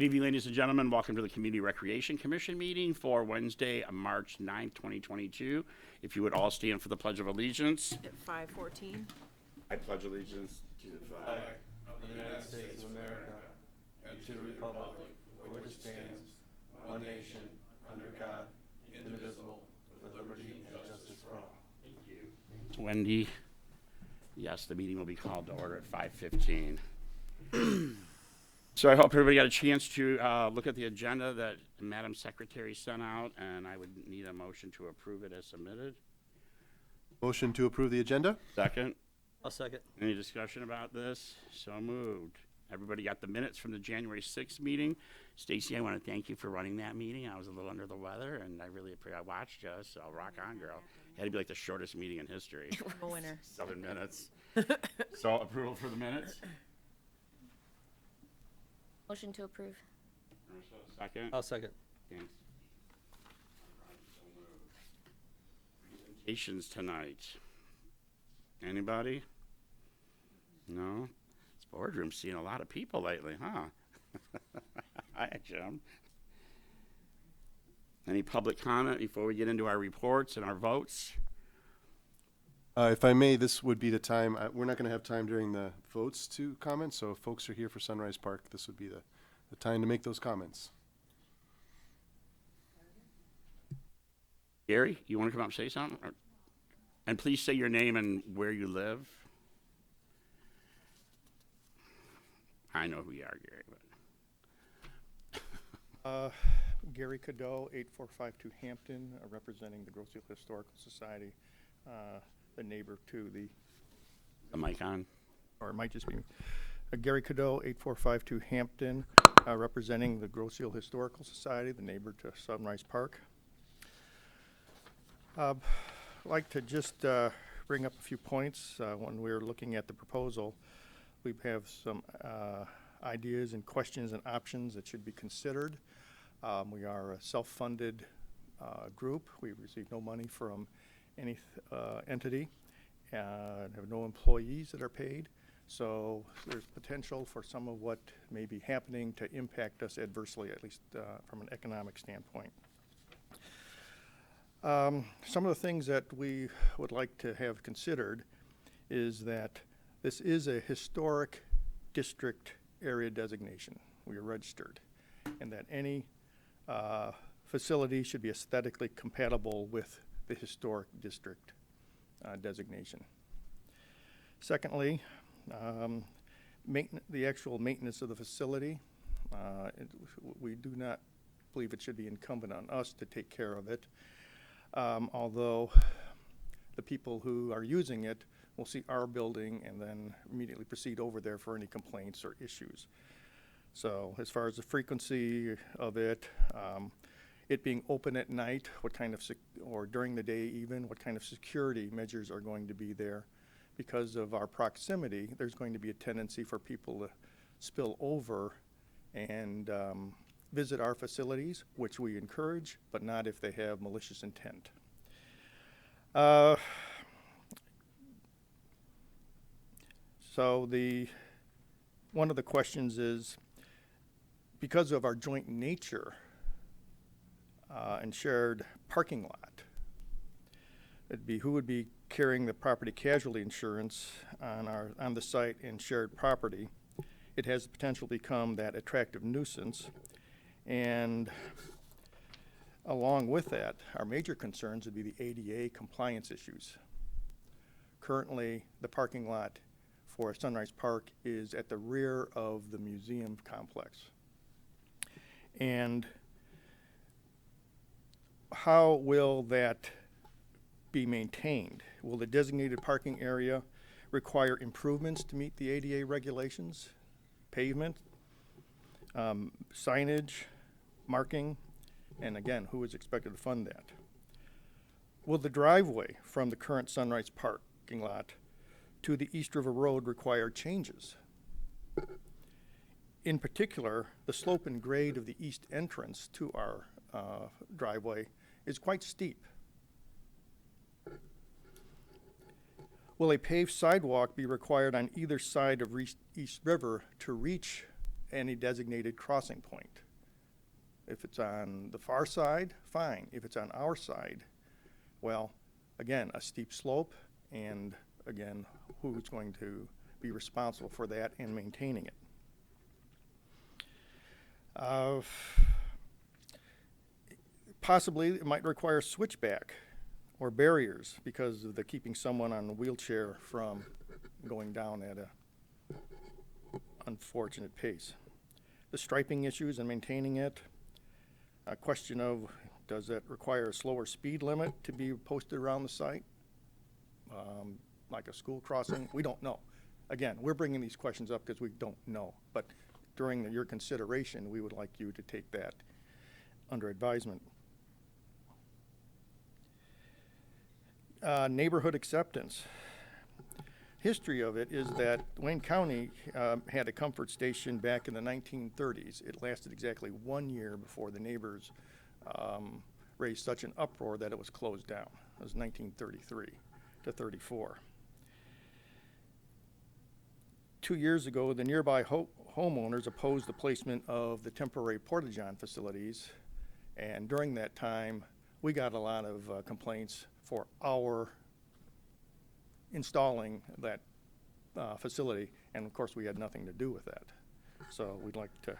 Good evening, ladies and gentlemen. Welcome to the Community Recreation Commission meeting for Wednesday, March 9th, 2022. If you would all stand for the Pledge of Allegiance. At 5:14. I pledge allegiance to the flag of the United States of America and to the republic for which it stands, one nation, under God, indivisible, with liberty and justice for all. Thank you. Wendy. Yes, the meeting will be called to order at 5:15. So I hope everybody got a chance to look at the agenda that Madam Secretary sent out, and I would need a motion to approve it as submitted. Motion to approve the agenda? Second. I'll second. Any discussion about this? So moved. Everybody got the minutes from the January 6th meeting. Stacy, I want to thank you for running that meeting. I was a little under the weather, and I really appreciate. I watched you, so rock on, girl. It had to be like the shortest meeting in history. A winner. 7 minutes. So approval for the minutes. Motion to approve. Second. I'll second. Thanks. Presentations tonight. Anybody? No? This boardroom's seen a lot of people lately, huh? Hi, Jim. Any public comment before we get into our reports and our votes? If I may, this would be the time. We're not going to have time during the votes to comment, so if folks are here for Sunrise Park, this would be the time to make those comments. Gary, you want to come up and say something? And please say your name and where you live. I know who you are, Gary. But Gary Cadeau, 8452 Hampton, representing the Grosse Ile Historical Society, the neighbor to the mic on. or it might just be Gary Cadeau, 8452 Hampton, representing the Grosse Ile Historical Society, the neighbor to Sunrise Park. I'd like to just bring up a few points. When we're looking at the proposal, we have some ideas and questions and options that should be considered. We are a self-funded group. We receive no money from any entity and have no employees that are paid. So there's potential for some of what may be happening to impact us adversely, at least from an economic standpoint. Some of the things that we would like to have considered is that this is a historic district area designation. We are registered, and that any facility should be aesthetically compatible with the historic district designation. Secondly, the actual maintenance of the facility. We do not believe it should be incumbent on us to take care of it, although the people who are using it will see our building and then immediately proceed over there for any complaints or issues. So as far as the frequency of it being open at night, what kind of, or during the day even, what kind of security measures are going to be there. Because of our proximity, there's going to be a tendency for people to spill over and visit our facilities, which we encourage, but not if they have malicious intent. So one of the questions is, because of our joint nature and shared parking lot, it'd be who would be carrying the property casualty insurance on the site and shared property. It has the potential to become that attractive nuisance, and along with that, our major concerns would be the ADA compliance issues. Currently, the parking lot for Sunrise Park is at the rear of the museum complex. And how will that be maintained? Will the designated parking area require improvements to meet the ADA regulations? Pavement, signage, marking, and again, who is expected to fund that? Will the driveway from the current Sunrise parking lot to the East River Road require changes? In particular, the slope and grade of the east entrance to our driveway is quite steep. Will a paved sidewalk be required on either side of East River to reach any designated crossing point. If it's on the far side, fine. If it's on our side, well, again, a steep slope, and again, who's going to be responsible for that and maintaining it? Possibly it might require switchback or barriers because of the keeping someone on a wheelchair from going down at a unfortunate pace. The striping issues and maintaining it. A question of, does that require a slower speed limit to be posted around the site? Like a school crossing? We don't know. Again, we're bringing these questions up because we don't know. But during your consideration, we would like you to take that under advisement. Neighborhood acceptance. History of it is that Wayne County had a comfort station back in the 1930s. It lasted exactly 1 year before the neighbors raised such an uproar that it was closed down. It was 1933 to 34. 2 years ago, the nearby homeowners opposed the placement of the temporary porta-john facilities, and during that time, we got a lot of complaints for our installing that facility, and of course we had nothing to do with that. So we'd like to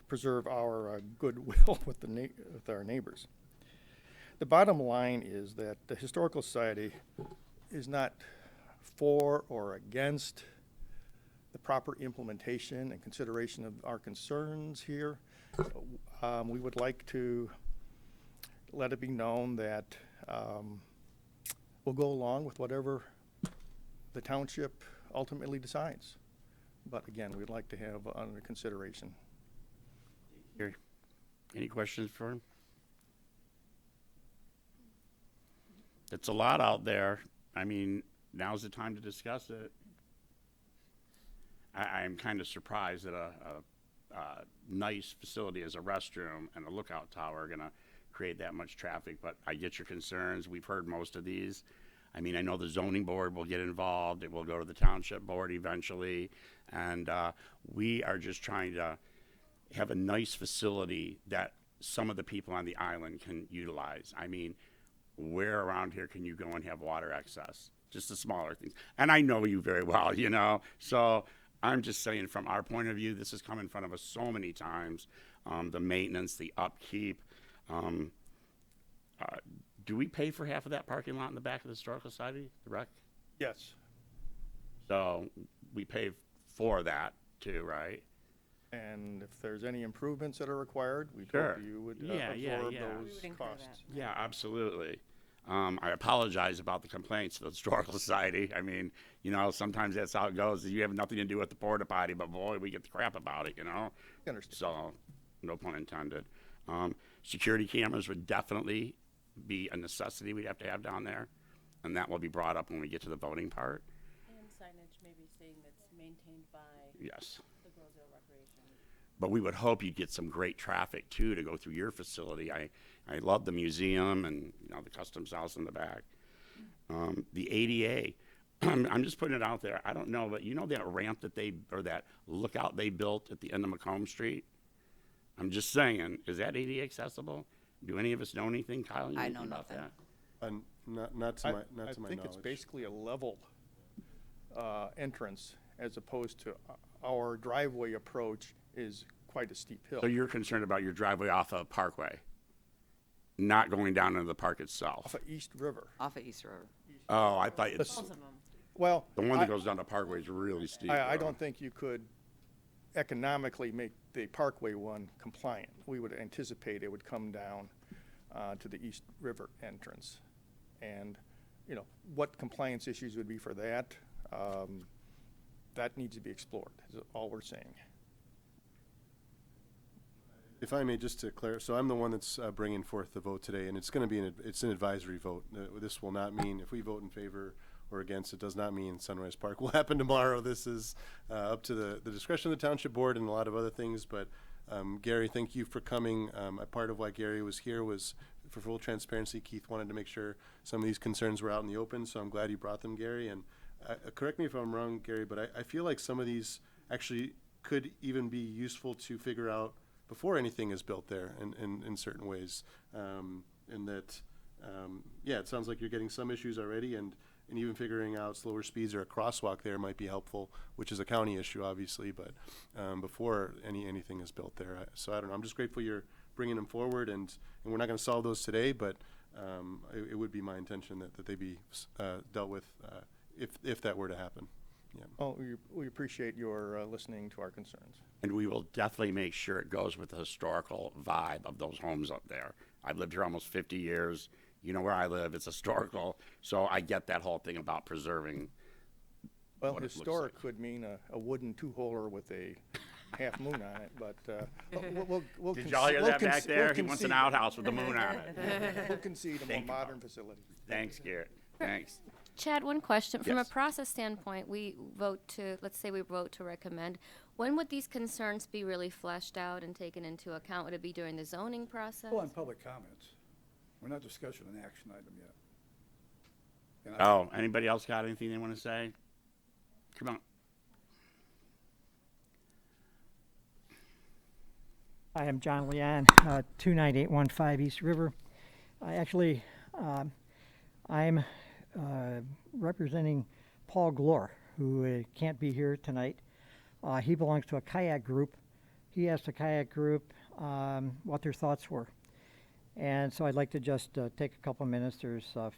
preserve our goodwill with our neighbors. The bottom line is that the Historical Society is not for or against the proper implementation and consideration of our concerns here. We would like to let it be known that we'll go along with whatever the township ultimately decides. But again, we'd like to have under consideration. Here. Any questions for him? It's a lot out there. I mean, now's the time to discuss it. I'm kind of surprised that a nice facility as a restroom and a lookout tower are going to create that much traffic, but I get your concerns. We've heard most of these. I mean, I know the zoning board will get involved. It will go to the township board eventually, and we are just trying to have a nice facility that some of the people on the island can utilize. I mean, where around here can you go and have water access? Just the smaller things. And I know you very well, you know, so I'm just saying from our point of view, this has come in front of us so many times, the maintenance, the upkeep. Do we pay for half of that parking lot in the back of the Historical Society, the rec? Yes. So we pay for that too, right? And if there's any improvements that are required, we Sure. hope you would Yeah, absorb yeah. those We would incur costs. that. Yeah, absolutely. I apologize about the complaints to the Historical Society. I mean, you know, sometimes that's how it goes. You have nothing to do with the porta potty, but boy, we get the crap about it, you know? I understand. So, no pun intended. Security cameras would definitely be a necessity we'd have to have down there, and that will be brought up when we get to the voting part. And signage maybe saying that's maintained by Yes. the Roseville Recreation. But we would hope you'd get some great traffic too to go through your facility. I love the museum and, you know, the customs house in the back. The ADA, I'm just putting it out there. I don't know, but you know that ramp that that lookout they built at the end of Macomb Street? I'm just saying, is that ADA accessible? Do any of us know anything, Kyle? You I anything know about nothing. that? Not to I my knowledge. think it's basically a leveled entrance as opposed to our driveway approach is quite a steep hill. So you're concerned about your driveway off of Parkway, not going down into the park itself? Off of East River. Off of East River. Oh, I thought it's, Both of them. Well, the one that goes down to Parkway is really steep. I though. don't think you could economically make the Parkway one compliant. We would anticipate it would come down to the East River entrance. And, you know, what compliance issues would be for that, that needs to be explored, is all we're saying. If I may, just to clarify, so I'm the one that's bringing forth the vote today, and it's going to be it's an advisory vote. This will not mean, if we vote in favor or against, it does not mean Sunrise Park will happen tomorrow. This is up to the discretion of the Township Board and a lot of other things. But Gary, thank you for coming. A part of why Gary was here was for full transparency. Keith wanted to make sure some of these concerns were out in the open, so I'm glad you brought them, Gary. And correct me if I'm wrong, Gary, but I feel like some of these actually could even be useful to figure out before anything is built there in certain ways. And that, yeah, it sounds like you're getting some issues already, and even figuring out slower speeds or a crosswalk there might be helpful, which is a county issue, obviously, but before anything is built there. So I don't know, I'm just grateful you're bringing them forward, and we're not going to solve those today, but it would be my intention that they be dealt with if that were to happen. Yeah. Well, we appreciate your listening to our concerns. And we will definitely make sure it goes with the historical vibe of those homes up there. I've lived here almost 50 years. You know where I live, it's historical. So I get that whole thing about preserving. Well, what it looks historic like. could mean a wooden two-holer with a half moon on it, but we'll Did y'all hear that back there? He wants an concede- outhouse with the moon on it. We'll concede a more Thank you. modern facility. Thanks, Garrett. Thanks. Chad, one question. From Yes. a process standpoint, we vote to, let's say we vote to recommend. When would these concerns be really fleshed out and taken into account? Would it be during the zoning process? Well, on public comments. We're not discussing an action item yet. And Oh, anybody else got anything they want to say? Come on. Hi, I'm John Leon, 29815 East River. I'm representing Paul Glore, who can't be here tonight. He belongs to a kayak group. He asked the kayak group what their thoughts were. And so I'd like to just take a couple minutes. There's 4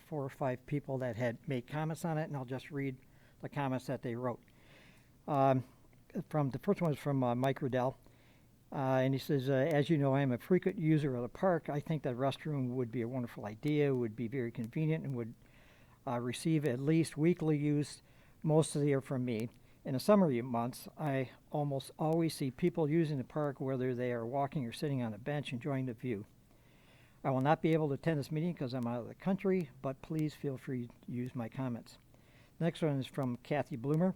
or 5 people that had made comments on it, and I'll just read the comments that they wrote. The first one is from Mike Riddell. And he says, as you know, I'm a frequent user of the park. I think that restroom would be a wonderful idea, would be very convenient, and would receive at least weekly use most of the year from me. In the summer months, I almost always see people using the park, whether they are walking or sitting on a bench enjoying the view. I will not be able to attend this meeting because I'm out of the country, but please feel free to use my comments. Next one is from Kathy Bloomer.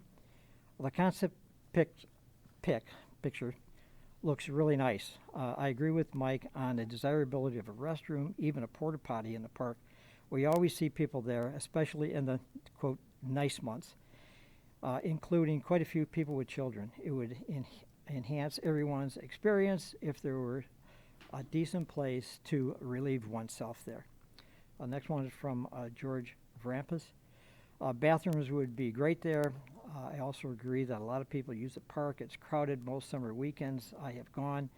The concept picture looks really nice. I agree with Mike on the desirability of a restroom, even a porta potty in the park. We always see people there, especially in the, quote, nice months, including quite a few people with children. It would enhance everyone's experience if there were a decent place to relieve oneself there. Next one is from George Vrampas. Bathrooms would be great there. I also agree that a lot of people use the park. It's crowded most summer weekends. I have gone.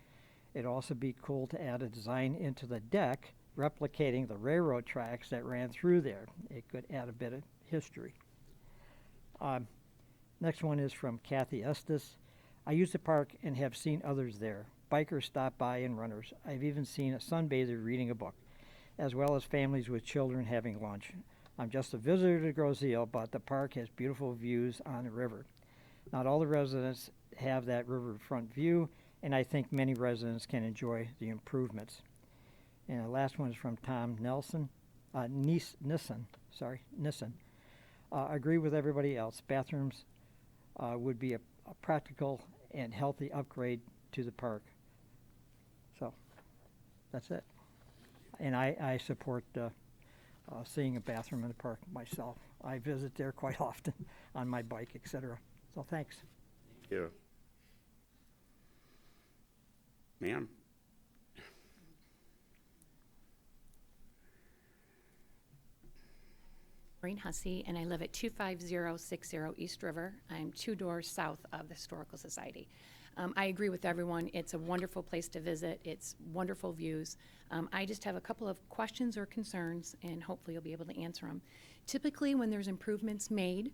It'd also be cool to add a design into the deck replicating the railroad tracks that ran through there. It could add a bit of history. Next one is from Kathy Estes. I use the park and have seen others there. Bikers stop by and runners. I've even seen a sunbather reading a book, as well as families with children having lunch. I'm just a visitor to Groseal, but the park has beautiful views on the river. Not all the residents have that riverfront view, and I think many residents can enjoy the improvements. And the last one is from Tom Nissen. Agree with everybody else. Bathrooms would be a practical and healthy upgrade to the park. So that's it. And I support seeing a bathroom in the park myself. I visit there quite often on my bike, etc. So thanks. Thank you. Ma'am. Maureen Hussey, and I live at 25060 East River. I'm 2 doors south of the Historical Society. I agree with everyone. It's a wonderful place to visit. It's wonderful views. I just have a couple of questions or concerns, and hopefully you'll be able to answer them. Typically, when there's improvements made,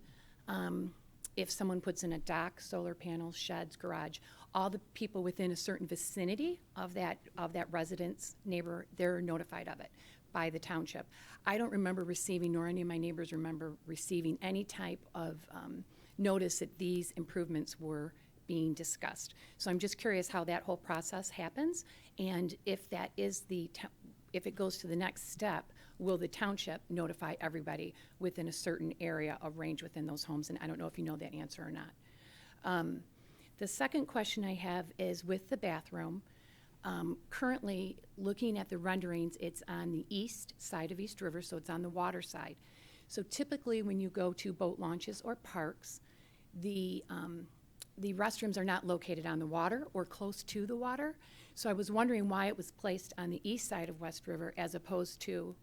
if someone puts in a dock, solar panels, sheds, garage, all the people within a certain vicinity of that residence neighbor, they're notified of it by the township. I don't remember receiving, nor any of my neighbors remember receiving any type of notice that these improvements were being discussed. So I'm just curious how that whole process happens, and if that is if it goes to the next step, will the township notify everybody within a certain area of range within those homes? And I don't know if you know that answer or not. The second question I have is with the bathroom. Currently, looking at the renderings, it's on the east side of East River, so it's on the water side. So typically when you go to boat launches or parks, the the restrooms are not located on the water or close to the water. So I was wondering why it was placed on the east side of West River as opposed to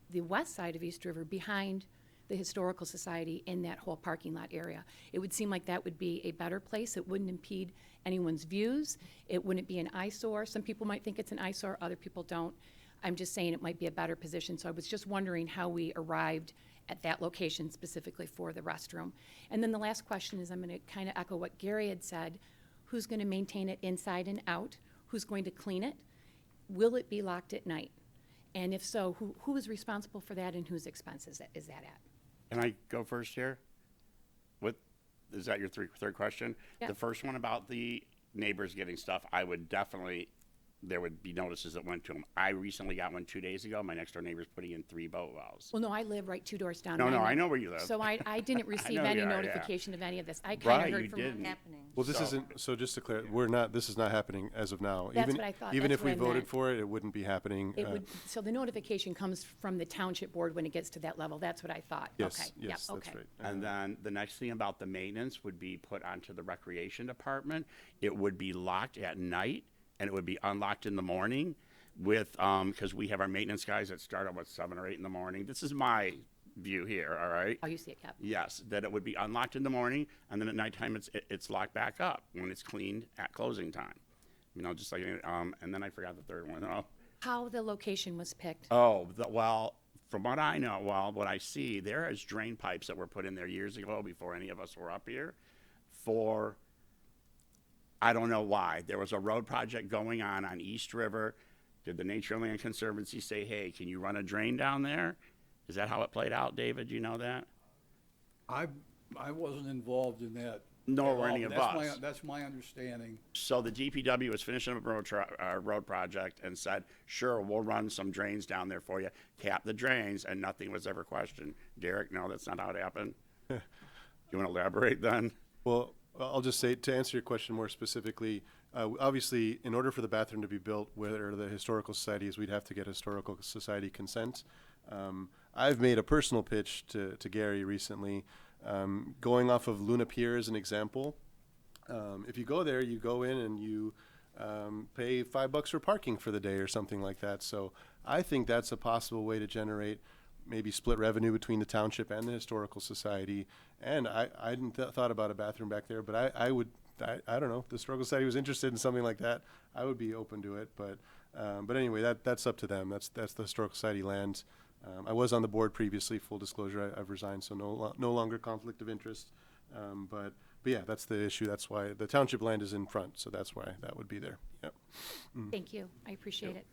the west side of East River behind the Historical Society in that whole parking lot area. It would seem like that would be a better place. It wouldn't impede anyone's views. It wouldn't be an eyesore. Some people might think it's an eyesore, other people don't. I'm just saying it might be a better position. So I was just wondering how we arrived at that location specifically for the restroom. And then the last question is, I'm going to kind of echo what Gary had said. Who's going to maintain it inside and out? Who's going to clean it? Will it be locked at night? And if so, who is responsible for that and whose expense is that at? Can I go first here? What, is that your third question? Yeah. The first one about the neighbors getting stuff, I would definitely, there would be notices that went to them. I recently got one 2 days ago. My next door neighbor's putting in 3 boat wells. Well, no, I live right 2 doors down. No, and I know where you live. So I didn't receive know any you are, yeah. notification of any of this. I kind Right, of heard you from. didn't. Happening. Well, this So- isn't, so just to clear, we're not, this is not happening as of now. That's Even- what I thought. Even That's if we what I voted meant. for it, it wouldn't be happening. It would, so the notification comes from the township board when it gets to that level. That's what I thought. Yes, Okay. yes, Yep, that's okay. right. And then the next thing about the maintenance would be put onto the recreation department. It would be locked at night and it would be unlocked in the morning with, because we have our maintenance guys that start at 7 or 8 in the morning. This is my view here, all right? Oh, you see it, yep. Yes, that it would be unlocked in the morning, and then at nighttime it's locked back up when it's cleaned at closing time. You know, just like, and then I forgot the third one. Oh, How the location was picked. well, from what I know, what I see, there is drain pipes that were put in there years ago before any of us were up here for, I don't know why. There was a road project going on East River. Did the Nature and Land Conservancy say, hey, can you run a drain down there? Is that how it played out, David? You know that? I wasn't involved in that. Nor at were all. any of That's us. That's my understanding. So the DPW was finishing up a road project and said, sure, we'll run some drains down there for you. Cap the drains, and nothing was ever questioned. Derek, no, that's not how it happened. You want to elaborate then? Well, I'll just say, to answer your question more specifically, obviously, in order for the bathroom to be built where the Historical Society is, we'd have to get Historical Society consent. I've made a personal pitch to Gary recently, going off of Luna Pier as an example. If you go there, you go in and you pay $5 for parking for the day or something like that. So I think that's a possible way to generate maybe split revenue between the township and the Historical Society. And I hadn't thought about a bathroom back there, but I don't know, if the Historical Society was interested in something like that, I would be open to it. But anyway, that's up to them. That's the Historical Society land. I was on the board previously, full disclosure, I've resigned, so no longer conflict of interest. But yeah, that's the issue. That's why the township land is in front, so that's why that would be there. Yep. Thank you. I appreciate it.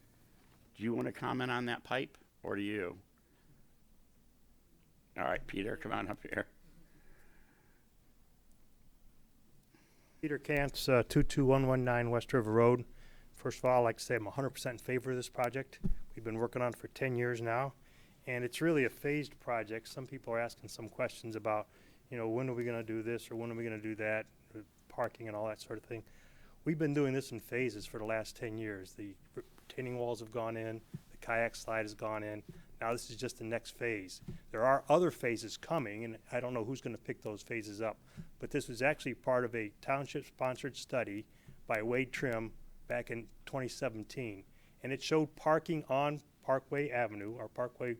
Do you want to comment on that pipe, or do you? All right, Peter, come on up here. Peter Kantz, 22119 West River Road. First of all, I'd like to say I'm 100% in favor of this project. We've been working on it for 10 years now, and it's really a phased project. Some people are asking some questions about, you know, when are we going to do this or when are we going to do that, parking and all that sort of thing. We've been doing this in phases for the last 10 years. The retaining walls have gone in, the kayak slide has gone in. Now this is just the next phase. There are other phases coming, and I don't know who's going to pick those phases up, but this was actually part of a township-sponsored study by Wade Trim back in 2017, and it showed parking on Parkway Avenue, or Parkway,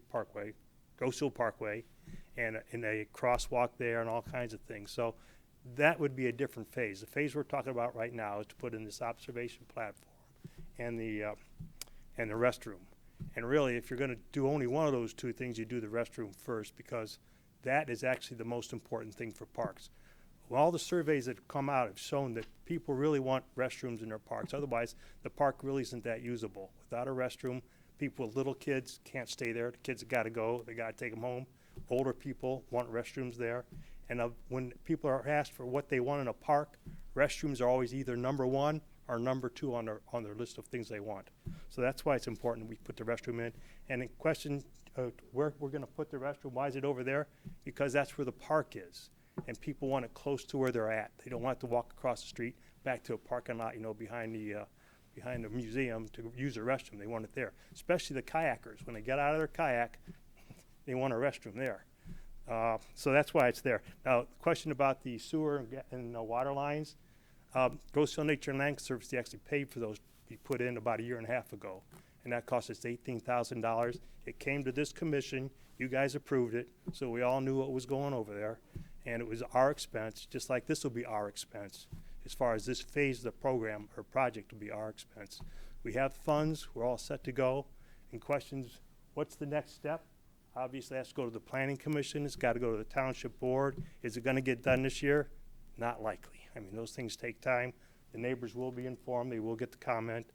Ghost Hill Parkway, and a crosswalk there and all kinds of things. So that would be a different phase. The phase we're talking about right now is to put in this observation platform and the restroom. And really, if you're going to do only one of those two things, you do the restroom first, because that is actually the most important thing for parks. Well, all the surveys that have come out have shown that people really want restrooms in their parks. Otherwise, the park really isn't that usable. Without a restroom, people with little kids can't stay there. The kids have got to go. They got to take them home. Older people want restrooms there. And when people are asked for what they want in a park, restrooms are always either number one or number two on their list of things they want. So that's why it's important we put the restroom in. And in question, where we're going to put the restroom, why is it over there? Because that's where the park is. And people want it close to where they're at. They don't want to walk across the street back to a parking lot, you know, behind the museum to use the restroom. They want it there. Especially the kayakers. When they get out of their kayak, they want a restroom there. So that's why it's there. Now, question about the sewer and water lines. Grosse Ile Nature and Land Conservancy actually paid for those to be put in about a year and a half ago. And that cost us $18,000. It came to this commission. You guys approved it, so we all knew what was going over there. And it was our expense, just like this will be our expense. As far as this phase of the program or project will be our expense. We have funds. We're all set to go. And questions, what's the next step? Obviously, it has to go to the planning commission. It's got to go to the township board. Is it going to get done this year? Not likely. I mean, those things take time. The neighbors will be informed. They will get the comment.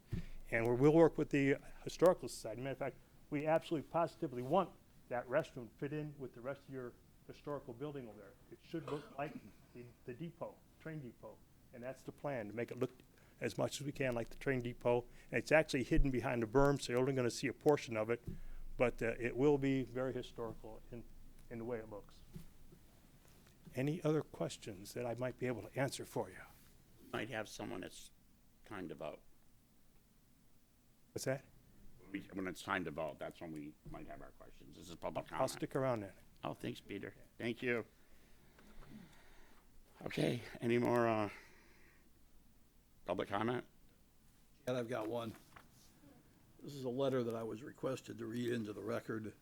And we'll work with the Historical Society. Matter of fact, we absolutely positively want that restroom to fit in with the rest of your historical building over there. It should look like the depot, train depot. And that's the plan, to make it look as much as we can like the train depot. And it's actually hidden behind the berm, so you're only going to see a portion of it. But it will be very historical in the way it looks. Any other questions that I might be able to answer for you? Might have someone that's time to vote. What's that? When it's time to vote, that's when we might have our questions. This is public I'll comment. stick around then. Oh, thanks, Peter. Thank you. Okay, any more public comment? And I've got one. This is a letter that I was requested to read into the record,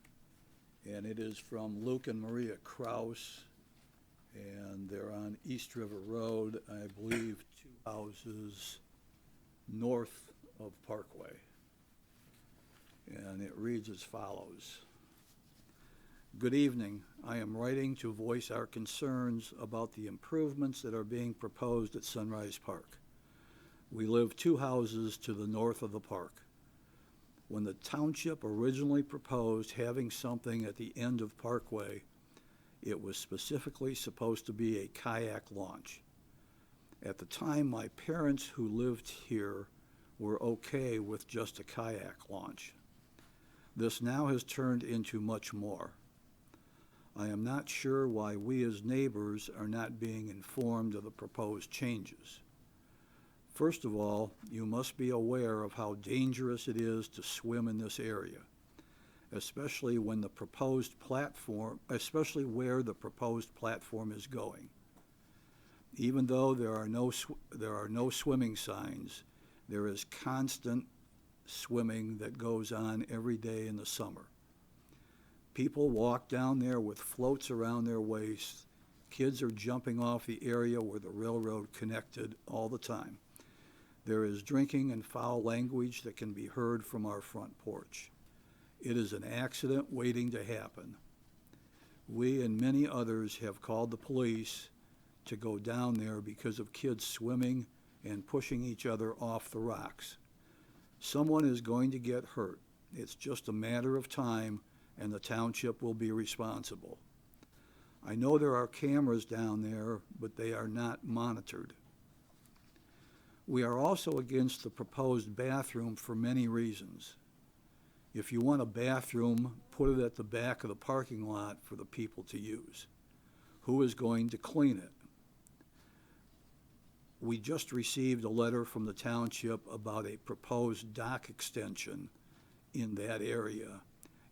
and it is from Luke and Maria Kraus, and they're on East River Road, I believe 2 houses north of Parkway. And it reads as follows. Good evening. I am writing to voice our concerns about the improvements that are being proposed at Sunrise Park. We live 2 houses to the north of the park. When the township originally proposed having something at the end of Parkway, it was specifically supposed to be a kayak launch. At the time, my parents who lived here were okay with just a kayak launch. This now has turned into much more. I am not sure why we as neighbors are not being informed of the proposed changes. First of all, you must be aware of how dangerous it is to swim in this area, especially when the proposed platform, especially where the proposed platform is going. Even though there are no swimming signs, there is constant swimming that goes on every day in the summer. People walk down there with floats around their waists. Kids are jumping off the area where the railroad connected all the time. There is drinking and foul language that can be heard from our front porch. It is an accident waiting to happen. We and many others have called the police to go down there because of kids swimming and pushing each other off the rocks. Someone is going to get hurt. It's just a matter of time, and the township will be responsible. I know there are cameras down there, but they are not monitored. We are also against the proposed bathroom for many reasons. If you want a bathroom, put it at the back of the parking lot for the people to use. Who is going to clean it? We just received a letter from the township about a proposed dock extension in that area,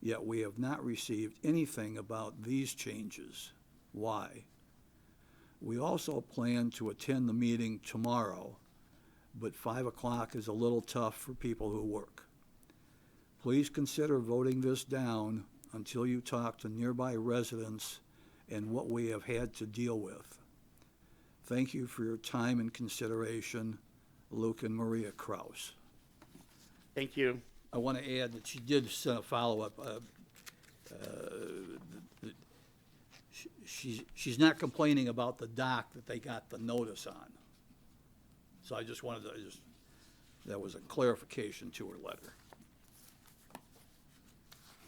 yet we have not received anything about these changes. Why? We also plan to attend the meeting tomorrow, but 5 o'clock is a little tough for people who work. Please consider voting this down until you talk to nearby residents and what we have had to deal with. Thank you for your time and consideration, Luke and Maria Kraus. Thank you. I want to add that she did send a follow-up. She's not complaining about the dock that they got the notice on. So I just wanted to, that was a clarification to her letter.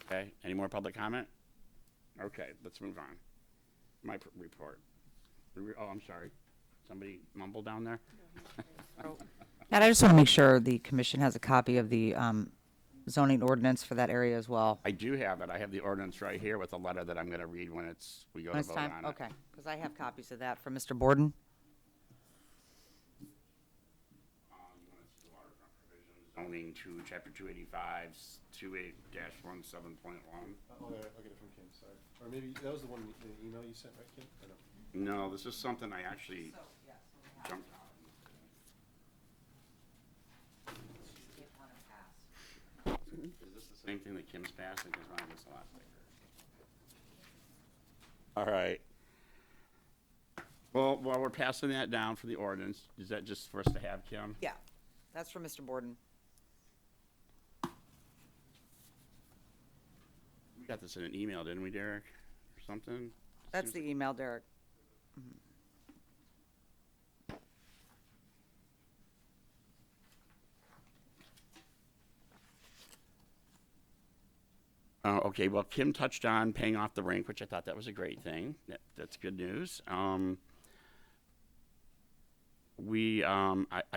Okay, any more public comment? Okay, let's move on. My report. Oh, I'm sorry. Somebody mumbled down there? And I just want to make sure the commission has a copy of the zoning ordinance for that area as well. I do have it. I have the ordinance right here with a letter that I'm going to read when we go When to it's vote time, on it. okay, because I have copies of that from Mr. Borden. You want to see the waterfront provisions zoning to chapter 285, 28-17.1. I'll get it from Kim, sorry. Or maybe, that was the one, the email you sent, right, Kim? Or no? No, this is something I actually jumped on. Is this the same thing that Kim's passing? Because mine was a lot bigger. All right. Well, while we're passing that down for the ordinance, is that just for us to have, Kim? Yeah, that's from Mr. Borden. We got this in an email, didn't we, Derek? Or something? That's the email, Derek. Okay, well, Kim touched on paying off the rink, which I thought that was a great thing. That's good news. I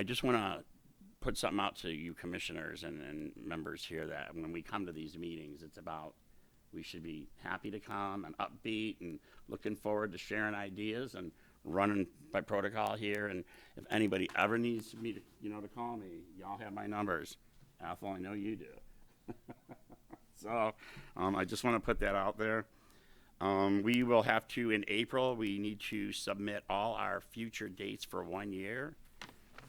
just want to put something out to you commissioners and members here that when we come to these meetings, it's about we should be happy to come and upbeat and looking forward to sharing ideas and running by protocol here. And if anybody ever needs me to, to call me, y'all have my numbers. Ethel, I know you do. So I just want to put that out there. We will have to, in April, we need to submit all our future dates for 1 year.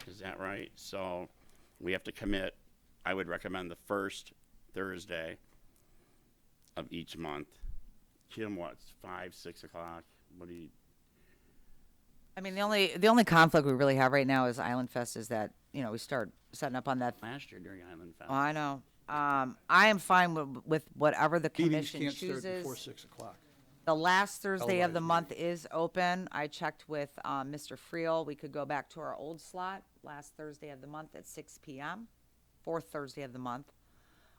Is that right? So we have to commit, I would recommend the first Thursday of each month. Kim, what's 5, 6 o'clock? What do you? I mean, the only conflict we really have right now is Island Fest is that, we start setting up on that. Last year during Island Fest. Oh, I know. I am fine with whatever the Meetings commission can't start chooses. before 6 o'clock. The last Thursday of the Televised month is open. I checked with Mr. Friel. We could go back to our old slot, last Thursday of the month at 6 p.m., fourth Thursday of the month.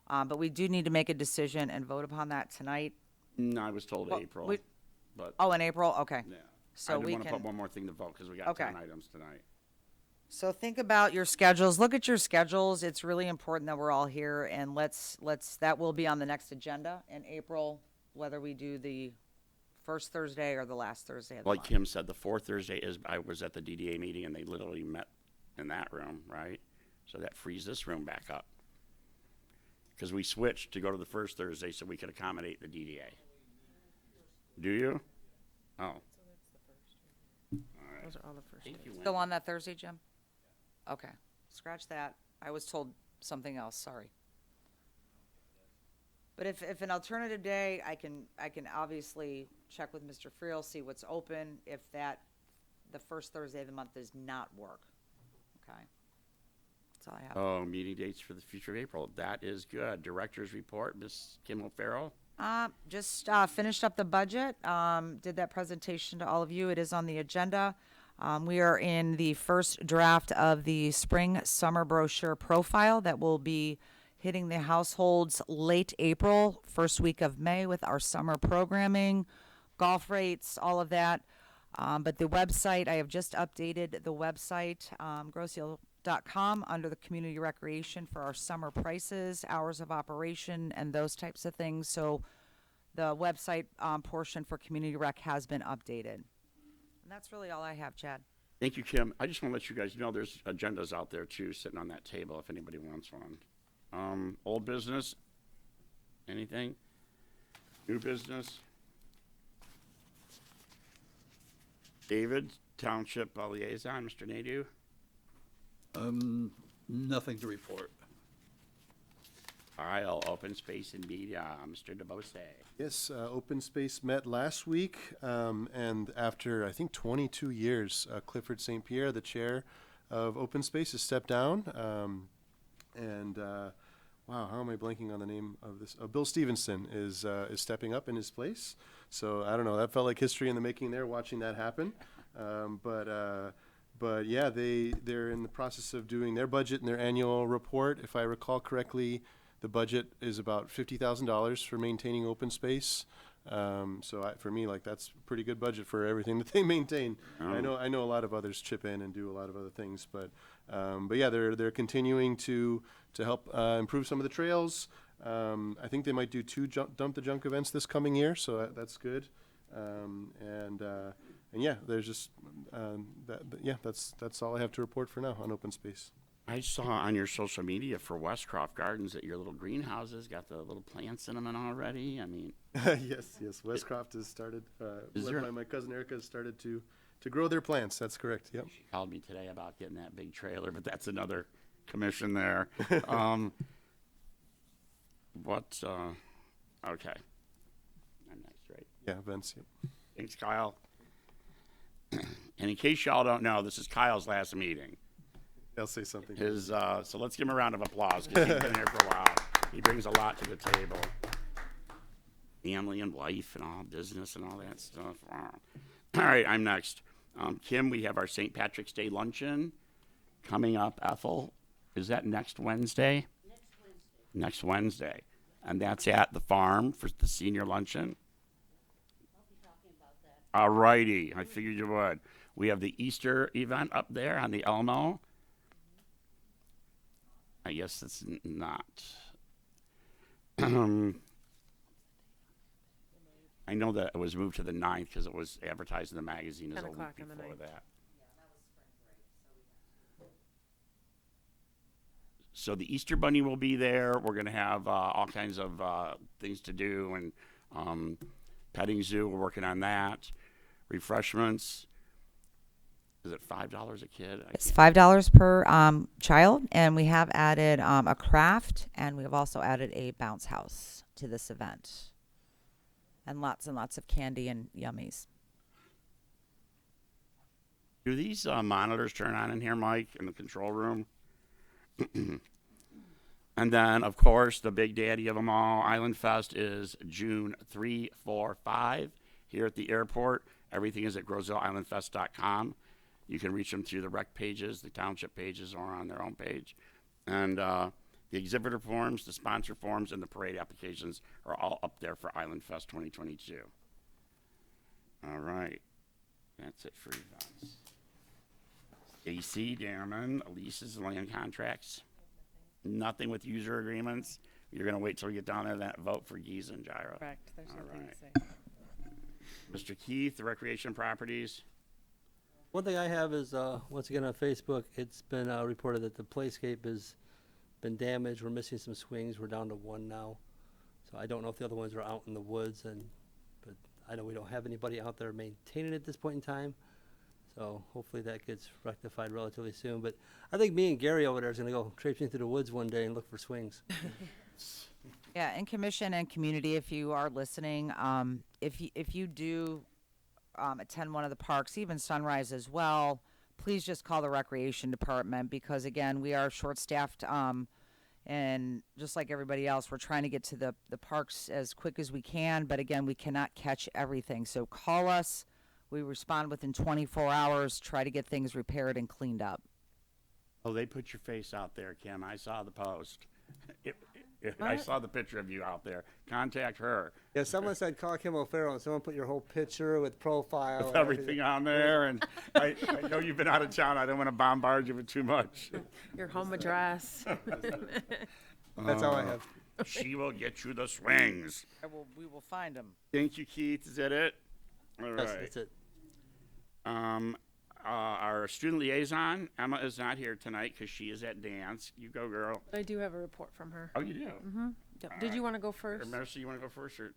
But we do need to make a decision and vote upon that tonight. No, I was told Well, April. we- But Oh, in April? Okay. yeah. So I didn't we want to can. put one more thing to vote because we got Okay. 10 items tonight. So think about your schedules. Look at your schedules. It's really important that we're all here, and let's that will be on the next agenda in April, whether we do the first Thursday or the last Thursday of the Like month. Kim said, the fourth Thursday is, I was at the DDA meeting and they literally met in that room, right? So that frees this room back up. Because we switched to go to the first Thursday so we could accommodate the DDA. Do you? Oh. All right. Those are all the first Thank days. you, Still Wendy. on that Thursday, Jim? Okay, scratch that. I was told something else, sorry. But if an alternative day, I can obviously check with Mr. Friel, see what's open, if the first Thursday of the month does not work. Okay? That's all I have. Oh, meeting dates for the future of April. That is good. Director's report, Ms. Kim O'Farrell. Just finished up the budget, did that presentation to all of you. It is on the agenda. We are in the first draft of the spring summer brochure profile that will be hitting the households late April, first week of May with our summer programming, golf rates, all of that. But the website, I have just updated the website, grosshill.com, under the community recreation for our summer prices, hours of operation, and those types of things. So the website portion for community rec has been updated. And that's really all I have, Chad. Thank you, Kim. I just want to let you guys know there's agendas out there too, sitting on that table if anybody wants one. Old business? Anything? New business? David, Township Liaison, Mr. Nadeau? Nothing to report. I'll open space and media, Mr. Beausset. Yes, Open Space met last week, and after, I think, 22 years, Clifford St. Pierre, the chair of Open Space, has stepped down. Wow, how am I blanking on the name of this? Bill Stevenson is stepping up in his place. So, I don't know, that felt like history in the making there, watching that happen. But yeah, they're in the process of doing their budget and their annual report. If I recall correctly, the budget is about $50,000 for maintaining open space. For me, that's a pretty good budget for everything that they maintain. I know a lot of others chip in and do a lot of other things, but yeah, they're continuing to help improve some of the trails. I think they might do 2 dump the junk events this coming year, so that's good. And yeah, there's just that's all I have to report for now on open space. I saw on your social media for Westcroft Gardens that your little greenhouses got the little plants in them and already. I mean, Yes, Westcroft has started, Is led there- by my cousin Erica, has started to grow their plants. That's correct, yep. she called me today about getting that big trailer, but that's another commission there. Okay. I'm next, right? Yeah, Vince, yep. Thanks, Kyle. And in case y'all don't know, this is Kyle's last meeting. I'll say something. So let's give him a round of applause because he's been here for a while. He brings a lot to the table. Family and wife and all business and all that stuff. Wow. All right, I'm next. Kim, we have our St. Patrick's Day luncheon coming up. Ethel, is that next Wednesday? Next Wednesday. And that's at the farm for the senior luncheon. All righty, I figured you would. We have the Easter event up there on the Elmo. I guess it's not. I know that it was moved to the 9th because it was advertised in the magazine as 10 a week o'clock on the before 9th. that. So the Easter Bunny will be there. We're going to have all kinds of things to do and petting zoo. We're working on that. Refreshments. Is it $5 a kid? It's $5 per child, and we have added a craft, and we have also added a bounce house to this event, and lots of candy and yummies. Do these monitors turn on in here, Mike, in the control room? And then, of course, the big daddy of them all, Island Fest, is June 3, 4, 5 here at the airport. Everything is at GrosvilleIslandFest.com. You can reach them through the rec pages, the township pages, or on their own page. And the exhibitor forms, the sponsor forms, and the parade applications are all up there for Island Fest 2022. All right. That's it for events. AC, Damman, leases, land contracts. Nothing with user agreements. You're going to wait till we get down there and vote for Giza and Gyro. Correct, there's All nothing right. to say. Mr. Keith, the recreation properties. One thing I have is, once again on Facebook, it's been reported that the playscape has been damaged. We're missing some swings. We're down to one now. So I don't know if the other ones are out in the woods, but I know we don't have anybody out there maintaining it at this point in time. So hopefully that gets rectified relatively soon. But I think me and Gary over there is going to go traipsing through the woods one day and look for swings. Yeah, and commission and community, if you are listening, if you do attend one of the parks, even Sunrise as well, please just call the recreation department because, again, we are short-staffed, and just like everybody else, we're trying to get to the parks as quick as we can, but, again, we cannot catch everything. So call us. We respond within 24 hours, try to get things repaired and cleaned up. Oh, they put your face out there, Kim. I saw the post. I saw the picture of you out there. Contact her. Yeah, someone said call Kim O'Farrell, and someone put your whole picture with profile. With everything on there. And I know you've been out of town. I don't want to bombard you with too much. Your home address. That's all I have. She will get you the swings. We will find them. Thank you, Keith. Is that it? All right. Yes, that's it. Our student liaison, Emma, is not here tonight because she is at dance. You go, girl. I do have a report from her. Oh, you do? Yep. Did you want to go first? Mercy, you want to go first? Or?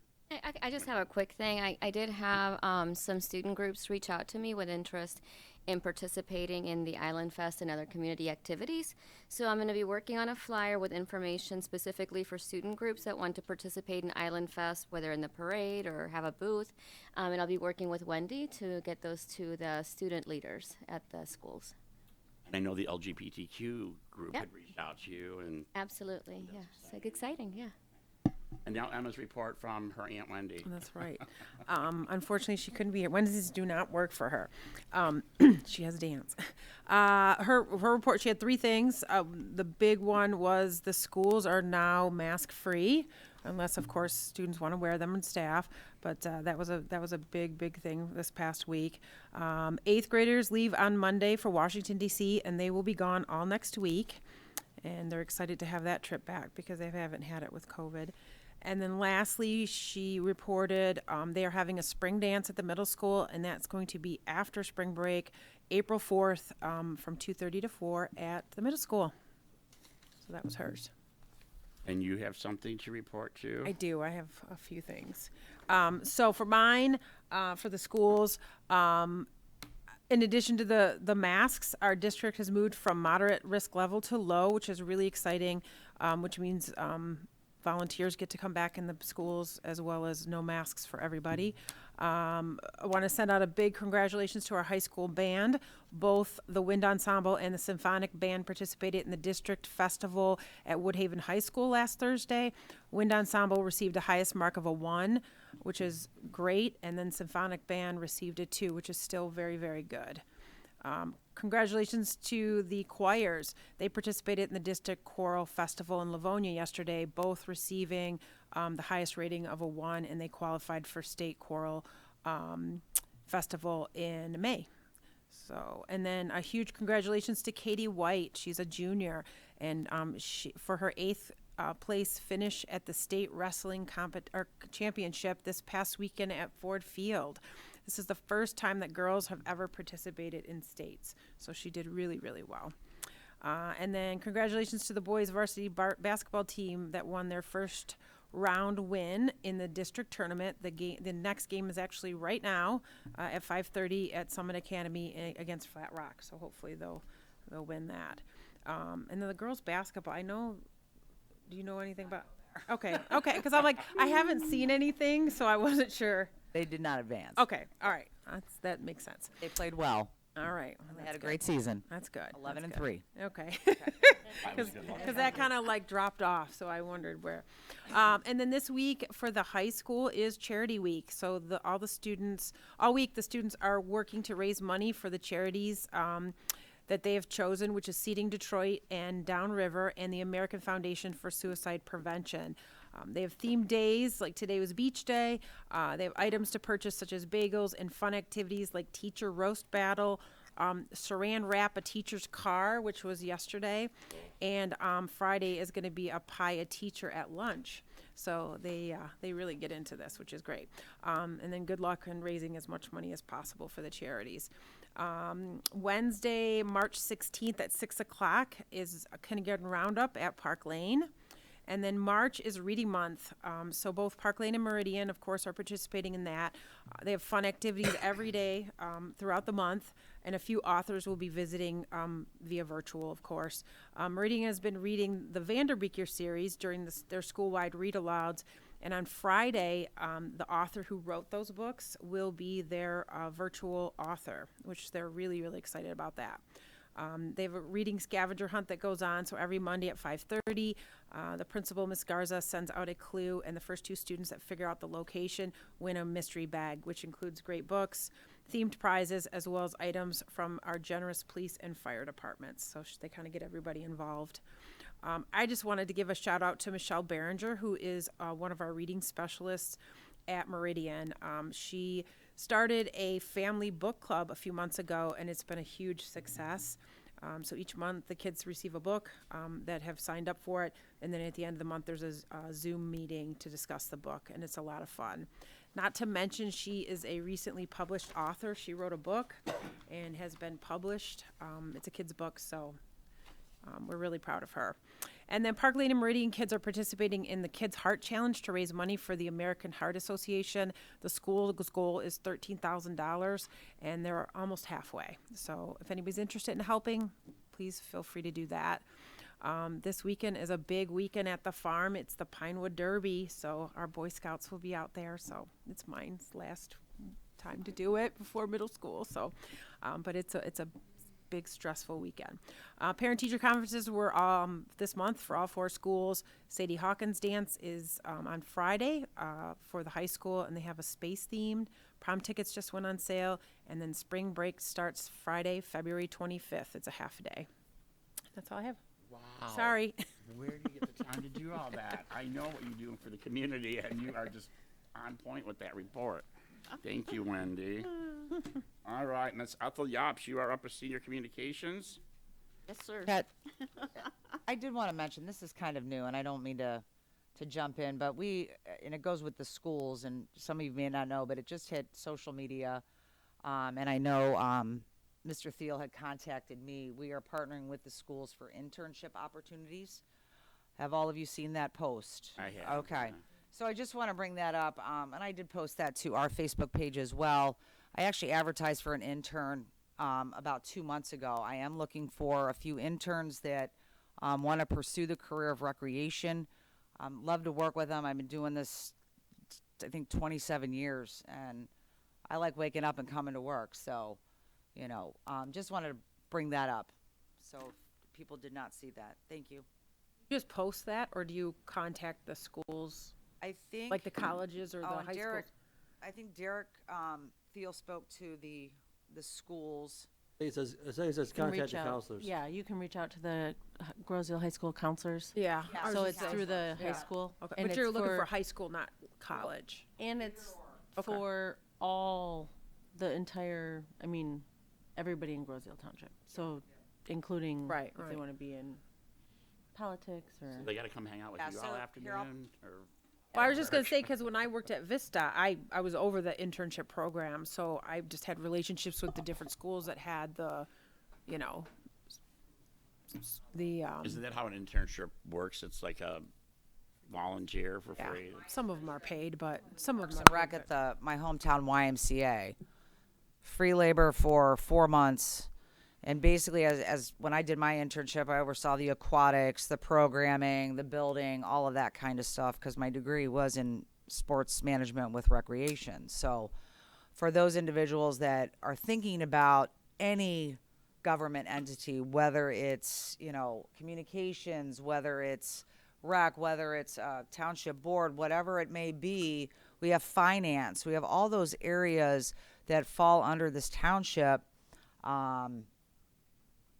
I just have a quick thing. I did have some student groups reach out to me with interest in participating in the Island Fest and other community activities. So I'm going to be working on a flyer with information specifically for student groups that want to participate in Island Fest, whether in the parade or have a booth. And I'll be working with Wendy to get those to the student leaders at the schools. And I know the LGBTQ group Yep. had reached out to you. And Absolutely, yeah. It's like exciting, yeah. now Emma's report from her Aunt Wendy. That's right. Unfortunately, she couldn't be here. Wednesdays do not work for her. She has dance. Her report, she had three things. The big one was the schools are now mask-free, unless, of course, students want to wear them and staff. But that was a big thing this past week. 8th graders leave on Monday for Washington, D.C., and they will be gone all next week. And they're excited to have that trip back because they haven't had it with COVID. And then lastly, she reported they are having a spring dance at the middle school, and that's going to be after spring break, April 4th, from 2:30 to 4 at the middle school. So that was hers. And you have something to report too? I do. I have a few things. So for mine, for the schools, in addition to the masks, our district has moved from moderate risk level to low, which is really exciting, which means volunteers get to come back in the schools as well as no masks for everybody. I want to send out a big congratulations to our high school band. Both the Wind Ensemble and the Symphonic Band participated in the district festival at Woodhaven High School last Thursday. Wind Ensemble received a highest mark of a 1, which is great, and then Symphonic Band received a 2, which is still very, very good. Congratulations to the choirs. They participated in the District Choral Festival in Livonia yesterday, both receiving the highest rating of a 1, and they qualified for State Choral Festival in May. So, and then a huge congratulations to Katie White. She's a junior, and she, for her 8th place finish at the state wrestling championship this past weekend at Ford Field. This is the first time that girls have ever participated in states, so she did really, really well. And then congratulations to the boys varsity basketball team that won their first round win in the district tournament. The next game is actually right now at 5:30 at Summit Academy against Flat Rock, so hopefully they'll win that. And then the girls basketball, do you know anything about? Okay, because I'm like, I haven't seen anything, so I wasn't sure. They did not advance. Okay, all right, that makes sense. They played well. All right, well, They that's had a good. great season. That's good. 11-3. Okay, because that kind of like dropped off, so I wondered where. And then this week for the high school is Charity Week, so all week the students are working to raise money for the charities that they have chosen, which is Seating Detroit and Downriver and the American Foundation for Suicide Prevention. They have themed days, like today was Beach Day. They have items to purchase such as bagels and fun activities like Teacher Roast Battle, Saran Wrap a Teacher's Car, which was yesterday, and Friday is going to be a Pie a Teacher at lunch. So they really get into this, which is great. And then good luck in raising as much money as possible for the charities. Wednesday, March 16th at 6 o'clock is a kindergarten roundup at Park Lane. And then March is Reading Month. So both Park Lane and Meridian, of course, are participating in that. They have fun activities every day throughout the month. And a few authors will be visiting via virtual, of course. Meridian has been reading the Vanderbeeker series during their school-wide read-alouds. And on Friday, the author who wrote those books will be their virtual author, which they're really, really excited about that. They have a reading scavenger hunt that goes on, so every Monday at 5:30, the principal, Ms. Garza, sends out a clue, and the first 2 students that figure out the location win a mystery bag, which includes great books, themed prizes, as well as items from our generous police and fire departments. So they kind of get everybody involved. I just wanted to give a shout out to Michelle Behringer, who is one of our reading specialists at Meridian. She started a family book club a few months ago, and it's been a huge success. So each month the kids receive a book that have signed up for it, and then at the end of the month there's a Zoom meeting to discuss the book, and it's a lot of fun. Not to mention she is a recently published author. She wrote a book and has been published. It's a kid's book, so we're really proud of her. And then Park Lane and Meridian kids are participating in the Kids Heart Challenge to raise money for the American Heart Association. The school's goal is $13,000, and they're almost halfway. So if anybody's interested in helping, please feel free to do that. This weekend is a big weekend at the farm. It's the Pinewood Derby, so our Boy Scouts will be out there. So it's mine's last time to do it before middle school. So, but it's a big stressful weekend. Parent-teacher conferences were this month for all 4 schools. Sadie Hawkins Dance is on Friday for the high school, and they have a space themed. Prom tickets just went on sale, and then spring break starts Friday, February 25th. It's a half day. That's all I have. Wow. Sorry. Where do you get the time to do all that? I know what you're doing for the community, and you are just on point with that report. Thank you, Wendy. All right, and that's Ethel Yops. You are up as Senior Communications. Yes, sir. Pat, I did want to mention, this is kind of new, and I don't mean to to jump in, but and it goes with the schools, and some of you may not know, but it just hit social media. And I know Mr. Thiel had contacted me. We are partnering with the schools for internship opportunities. Have all of you seen that post? I have. Okay. So I just want to bring that up, and I did post that to our Facebook page as well. I actually advertised for an intern about 2 months ago. I am looking for a few interns that want to pursue the career of recreation. Love to work with them. I've been doing this, I think, 27 years, and I like waking up and coming to work. So, just wanted to bring that up. So if people did not see that. Thank you. You just post that, or do you contact the schools, I think like the colleges or the and high Derek, schools? I think Derek Thiel spoke to the schools. It says contact the counselors. Yeah, you can reach out to the Groesville High School counselors. Yeah. Yeah. So Ours it's is through the counselors, high yeah. school. Okay, And but you're it's looking for high school, not college. And it's Okay. for all, the entire, everybody in Groesville Township. So including Right, if they right. want to be in politics or. So they got to come hang out with Yeah, you so all here I'll- afternoon, or Well, I was just gonna say, because when I worked at Vista, I was over the internship program, so I just had relationships with the different schools that had the, isn't that how an internship works? It's like a volunteer for yeah, free. some of them are paid, but some of them Some are rec paid, at my hometown YMCA. Free labor for 4 months. And basically, as when I did my internship, I oversaw the aquatics, the programming, the building, all of that kind of stuff, because my degree was in sports management with recreation. So for those individuals that are thinking about any government entity, whether it's, communications, whether it's rec, whether it's township board, whatever it may be, we have finance, we have all those areas that fall under this township.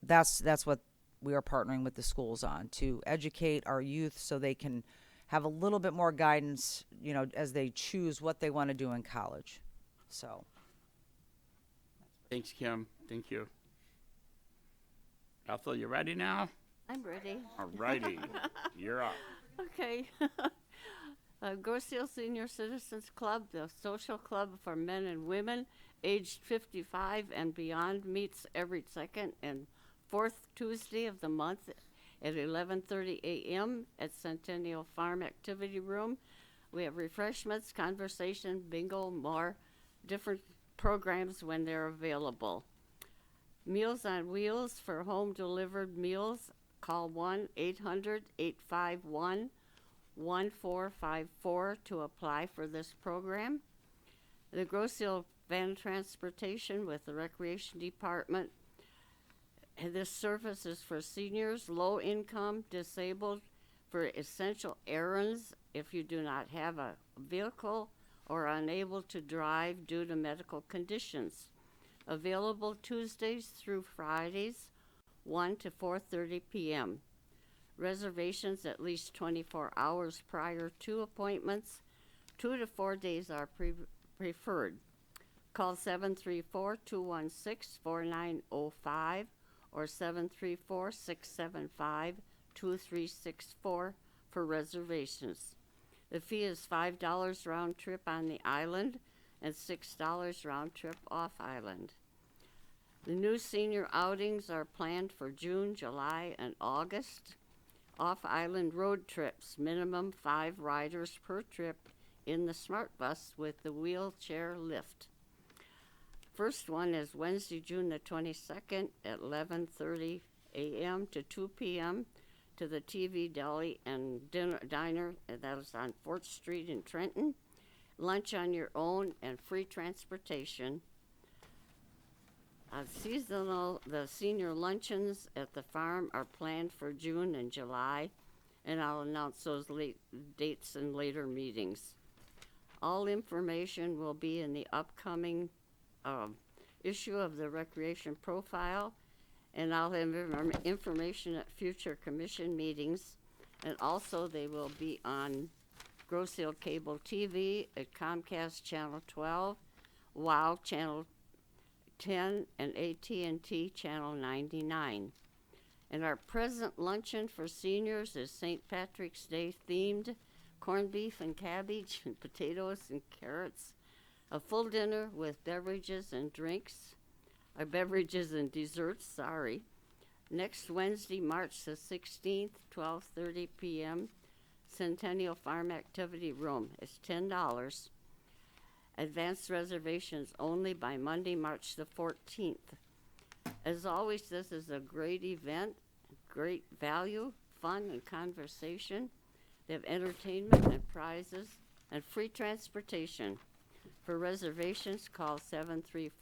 That's what we are partnering with the schools on, to educate our youth so they can have a little bit more guidance, as they choose what they want to do in college. So, Thanks, Kim. Thank you. Ethel, you ready now? I'm ready. All righty. You're up. Okay. Groesville Senior Citizens Club, the social club for men and women aged 55 and beyond, meets every second and fourth Tuesday of the month at 11:30 a.m. at Centennial Farm Activity Room. We have refreshments, conversation, bingo, more different programs when they're available. Meals on Wheels for home delivered meals. Call 1-800-851-1454 to apply for this program. The Groesville Van Transportation with the Recreation Department. And this service is for seniors, low income, disabled, for essential errands if you do not have a vehicle or are unable to drive due to medical conditions. Available Tuesdays through Fridays, 1 to 4:30 p.m. Reservations at least 24 hours prior to appointments. 2 to 4 days are preferred. Call 734-216-4905 or 734-675-2364 for reservations. The fee is $5 round trip on the island and $6 round trip off island. The new senior outings are planned for June, July, and August. Off-island road trips, minimum 5 riders per trip in the Smart Bus with the wheelchair lift. First one is Wednesday, June the 22nd at 11:30 a.m. to 2 p.m. to the TV Deli and Diner, and that is on 4th Street in Trenton. Lunch on your own and free transportation. The senior luncheons at the farm are planned for June and July, and I'll announce those dates in later meetings. All information will be in the upcoming issue of the Recreation Profile, and I'll have information at future commission meetings, and also they will be on Groesville Cable TV at Comcast Channel 12, WOW Channel 10, and AT&T Channel 99. And our present luncheon for seniors is St. Patrick's Day themed corned beef and cabbage and potatoes and carrots. A full dinner with beverages and drinks, or beverages and desserts, sorry. Next Wednesday, March the 16th, 12:30 p.m., Centennial Farm Activity Room. It's $10. Advanced reservations only by Monday, March the 14th. As always, this is a great event, great value, fun and conversation. They have entertainment and prizes and free transportation. For reservations, call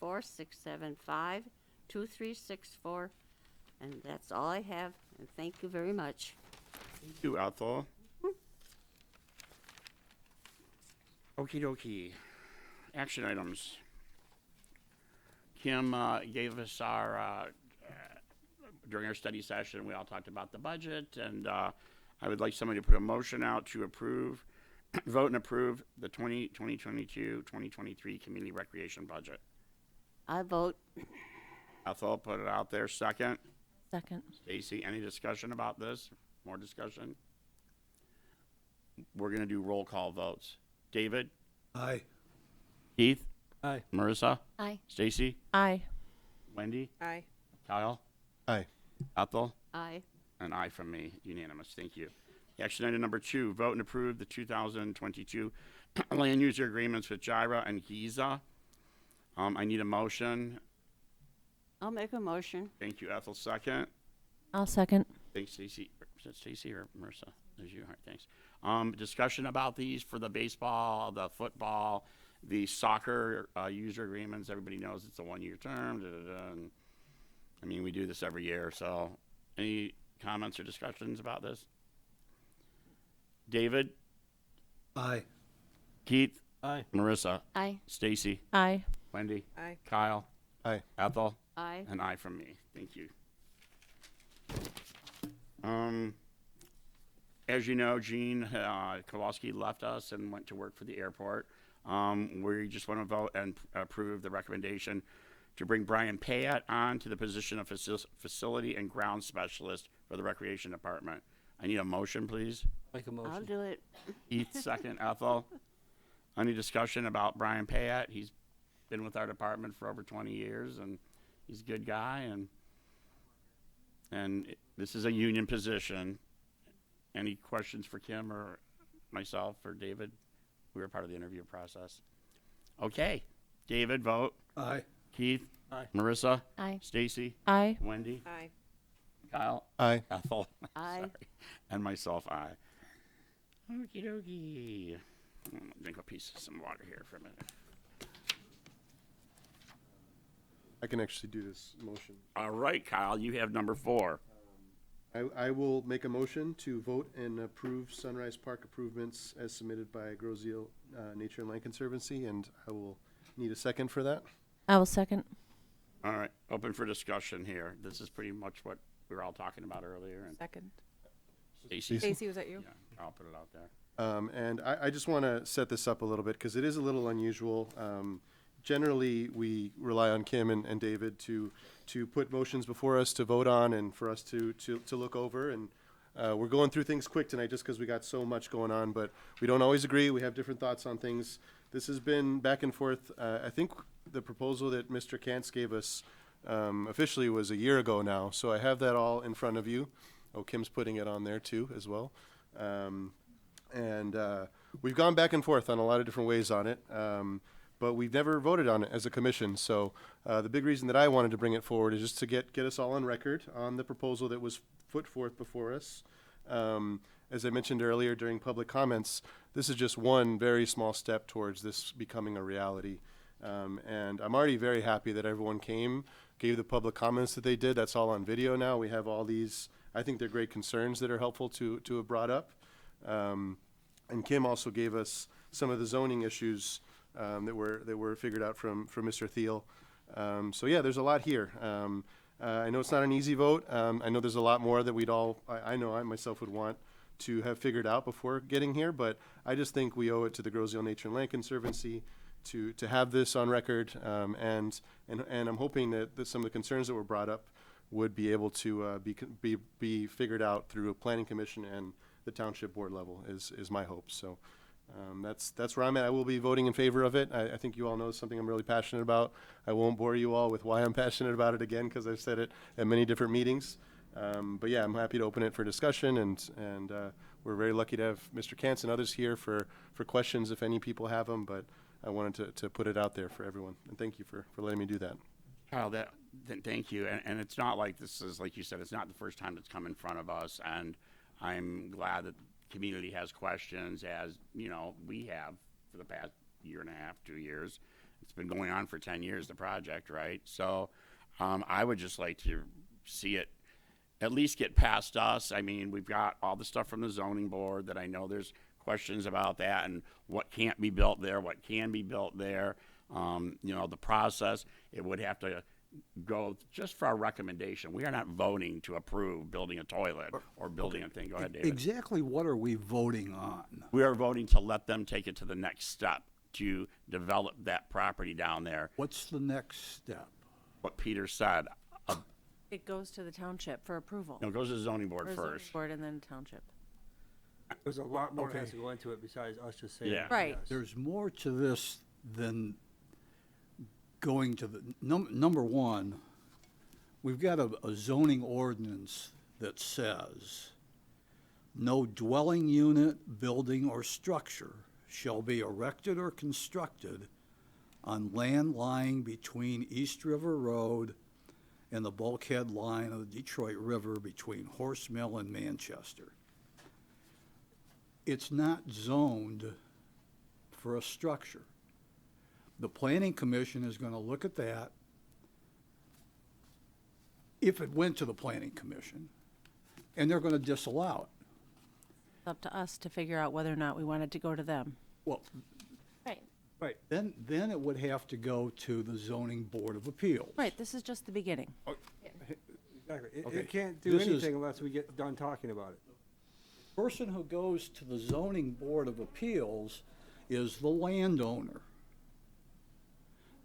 734-675-2364. And that's all I have, and thank you very much. Thank you, Ethel. Okie dokie. Action items. Kim gave us our, during our study session, we all talked about the budget, and I would like somebody to put a motion out to approve, vote and approve the 2022-2023 community recreation budget. I vote. Ethel, put it out there. Second. Second. Stacy, any discussion about this? More discussion? We're going to do roll call votes. David? Aye. Keith? Aye. Marissa? Aye. Stacy? Aye. Wendy? Aye. Kyle? Aye. Ethel? Aye. An aye from me. Unanimous. Thank you. Action item number 2, vote and approve the 2022 land user agreements with Gyra and Giza. I need a motion. I'll make a motion. Thank you, Ethel. Second. I'll second. Thanks, Stacy. Is that Stacy or Marissa? There's you. All right, thanks. Discussion about these for the baseball, the football, the soccer user agreements. Everybody knows it's a 1-year term. And, I mean, we do this every year. So, any comments or discussions about this? David? Aye. Keith? Aye. Marissa? Aye. Stacy? Aye. Wendy? Aye. Kyle? Aye. Ethel? Aye. An aye from me. Thank you. As you know, Gene Kowalski left us and went to work for the airport. We just want to vote and approve the recommendation to bring Brian Payat on to the position of facility and ground specialist for the recreation department. I need a motion, please. Make a motion. I'll do it. Keith, second. Ethel. Any discussion about Brian Payat? He's been with our department for over 20 years, and he's a good guy. And this is a union position. Any questions for Kim or myself or David? We were part of the interview process. Okay. David, vote. Aye. Keith? Aye. Marissa? Aye. Stacy? Aye. Wendy? Aye. Kyle? Aye. Ethel? Aye. Sorry. And myself, aye. Okie dokie. Drink a piece of some water here for a minute. I can actually do this motion. All right, Kyle, you have number 4. I will make a motion to vote and approve Sunrise Park improvements as submitted by Groseal Nature and Land Conservancy, and I will need a second for that. I will second. All right, open for discussion here. This is pretty much what we were all talking about earlier. And Second. Stacy? Stacy, was that you? Yeah, I'll put it out there. And I just want to set this up a little bit because it is a little unusual. Generally, we rely on Kim and David to put motions before us to vote on and for us to look over. And we're going through things quick tonight just because we got so much going on, but we don't always agree. We have different thoughts on things. This has been back and forth. I think the proposal that Mr. Kantz gave us officially was a year ago now, so I have that all in front of you. Oh, Kim's putting it on there too as well. And we've gone back and forth on a lot of different ways on it. But we've never voted on it as a commission. So the big reason that I wanted to bring it forward is just to get us all on record on the proposal that was put forth before us. As I mentioned earlier during public comments, this is just one very small step towards this becoming a reality. And I'm already very happy that everyone came, gave the public comments that they did. That's all on video now. We have all these, I think they're great concerns that are helpful to have brought up. And Kim also gave us some of the zoning issues that were figured out from Mr. Thiel. So yeah, there's a lot here. I know it's not an easy vote. I know there's a lot more that I know I myself would want to have figured out before getting here, but I just think we owe it to the Groseal Nature and Land Conservancy to have this on record, and I'm hoping that some of the concerns that were brought up would be able to be figured out through a planning commission and the township board level is my hope. So that's where I'm at. I will be voting in favor of it. I think you all know something I'm really passionate about. I won't bore you all with why I'm passionate about it again, because I've said it at many different meetings. But yeah, I'm happy to open it for discussion, and we're very lucky to have Mr. Kantz and others here for questions if any people have them. But I wanted to put it out there for everyone, and thank you for letting me do that. Kyle, thank you. And it's not like this is, like you said, it's not the first time it's come in front of us. And I'm glad that the community has questions, as, you know, we have for the past year and a half, 2 years. It's been going on for 10 years, the project, right? So I would just like to see it at least get past us. I mean, we've got all the stuff from the zoning board that I know there's questions about that and what can't be built there, what can be built there. You know, the process, it would have to go just for our recommendation. We are not voting to approve building a toilet or building a thing. Go ahead, David. Exactly what are we voting on? We are voting to let them take it to the next step to develop that property down there. What's the next step? What Peter said. It goes to the township for approval. No, it goes to the zoning board Or zoning first. board and then township. There's a lot more that has Okay. to go into it besides us just saying. Yeah. Right. yes. There's more to this than going to the, number one, we've got a zoning ordinance that says no dwelling unit, building, or structure shall be erected or constructed on land lying between East River Road and the bulkhead line of the Detroit River between Horse Mill and Manchester. It's not zoned for a structure. The Planning Commission is gonna look at that, if it went to the Planning Commission, and they're gonna disallow it. It's up to us to figure out whether or not we want it to go to them. Well, Right. Right. then it would have to go to the Zoning Board of Appeals. Right, this is just the beginning. Exactly. Okay. It can't do This is- anything unless we get done talking about it. Person who goes to the Zoning Board of Appeals is the landowner.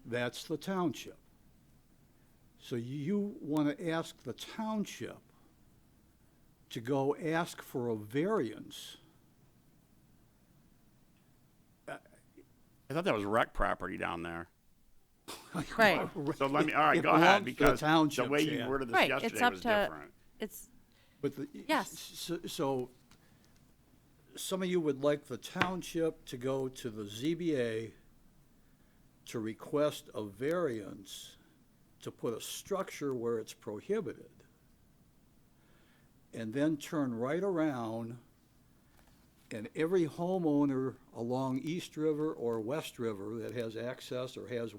That's the township. So you want to ask the township to go ask for a variance. I thought that was rec property down there. Right. So let me, all right, It go ahead, belongs to the because the township, way you Chad. worded this Right, it's yesterday up was to- different. It's, But the, Yes. so some of you would like the township to go to the ZBA to request a variance to put a structure where it's prohibited, and then turn right around, and every homeowner along East River or West River that has access or has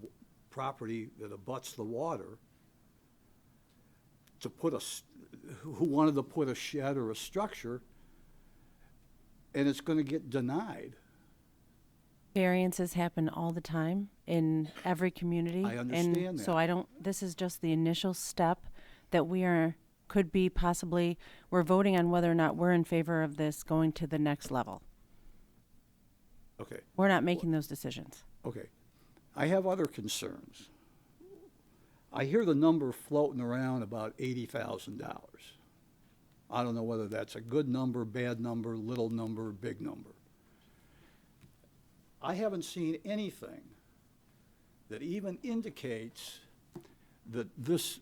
property that abuts the water to put who wanted to put a shed or a structure, and it's gonna get denied. variances happen all the time in every community. I understand And so that. I don't, this is just the initial step that could be possibly, we're voting on whether or not we're in favor of this going to the next level. Okay, We're not making those decisions. okay. I have other concerns. I hear the number floating around about $80,000. I don't know whether that's a good number, bad number, little number, big number. I haven't seen anything that even indicates that this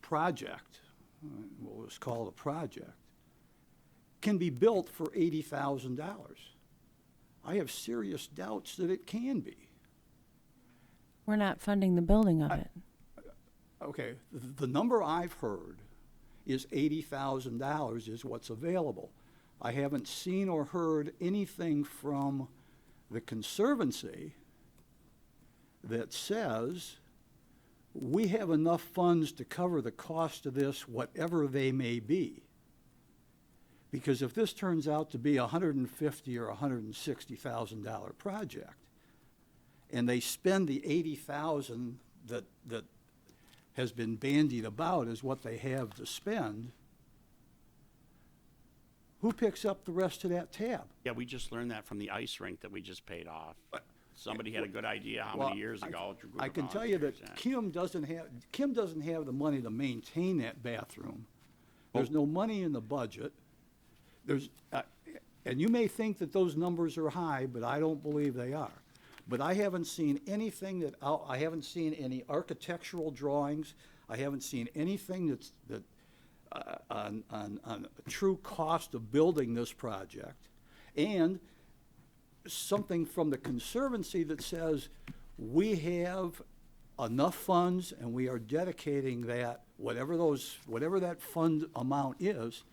project, what was called a project, can be built for $80,000. I have serious doubts that it can be. We're not funding the building of it. Okay, the number I've heard is $80,000 is what's available. I haven't seen or heard anything from the Conservancy that says we have enough funds to cover the cost of this, whatever they may be. Because if this turns out to be $150,000 or $160,000 project, and they spend the $80,000 that has been bandied about as what they have to spend, who picks up the rest of that tab? Yeah, we just learned that from the ice rink that we just paid off. Somebody had a good idea how Well, many years ago. a group I of can tell you that volunteers, yeah. Kim doesn't have the money to maintain that bathroom. There's no money in the budget. And you may think that those numbers are high, but I don't believe they are. But I haven't seen anything that, I haven't seen any architectural drawings. I haven't seen anything on a true cost of building this project. And something from the Conservancy that says we have enough funds and we are dedicating that, whatever that fund amount is,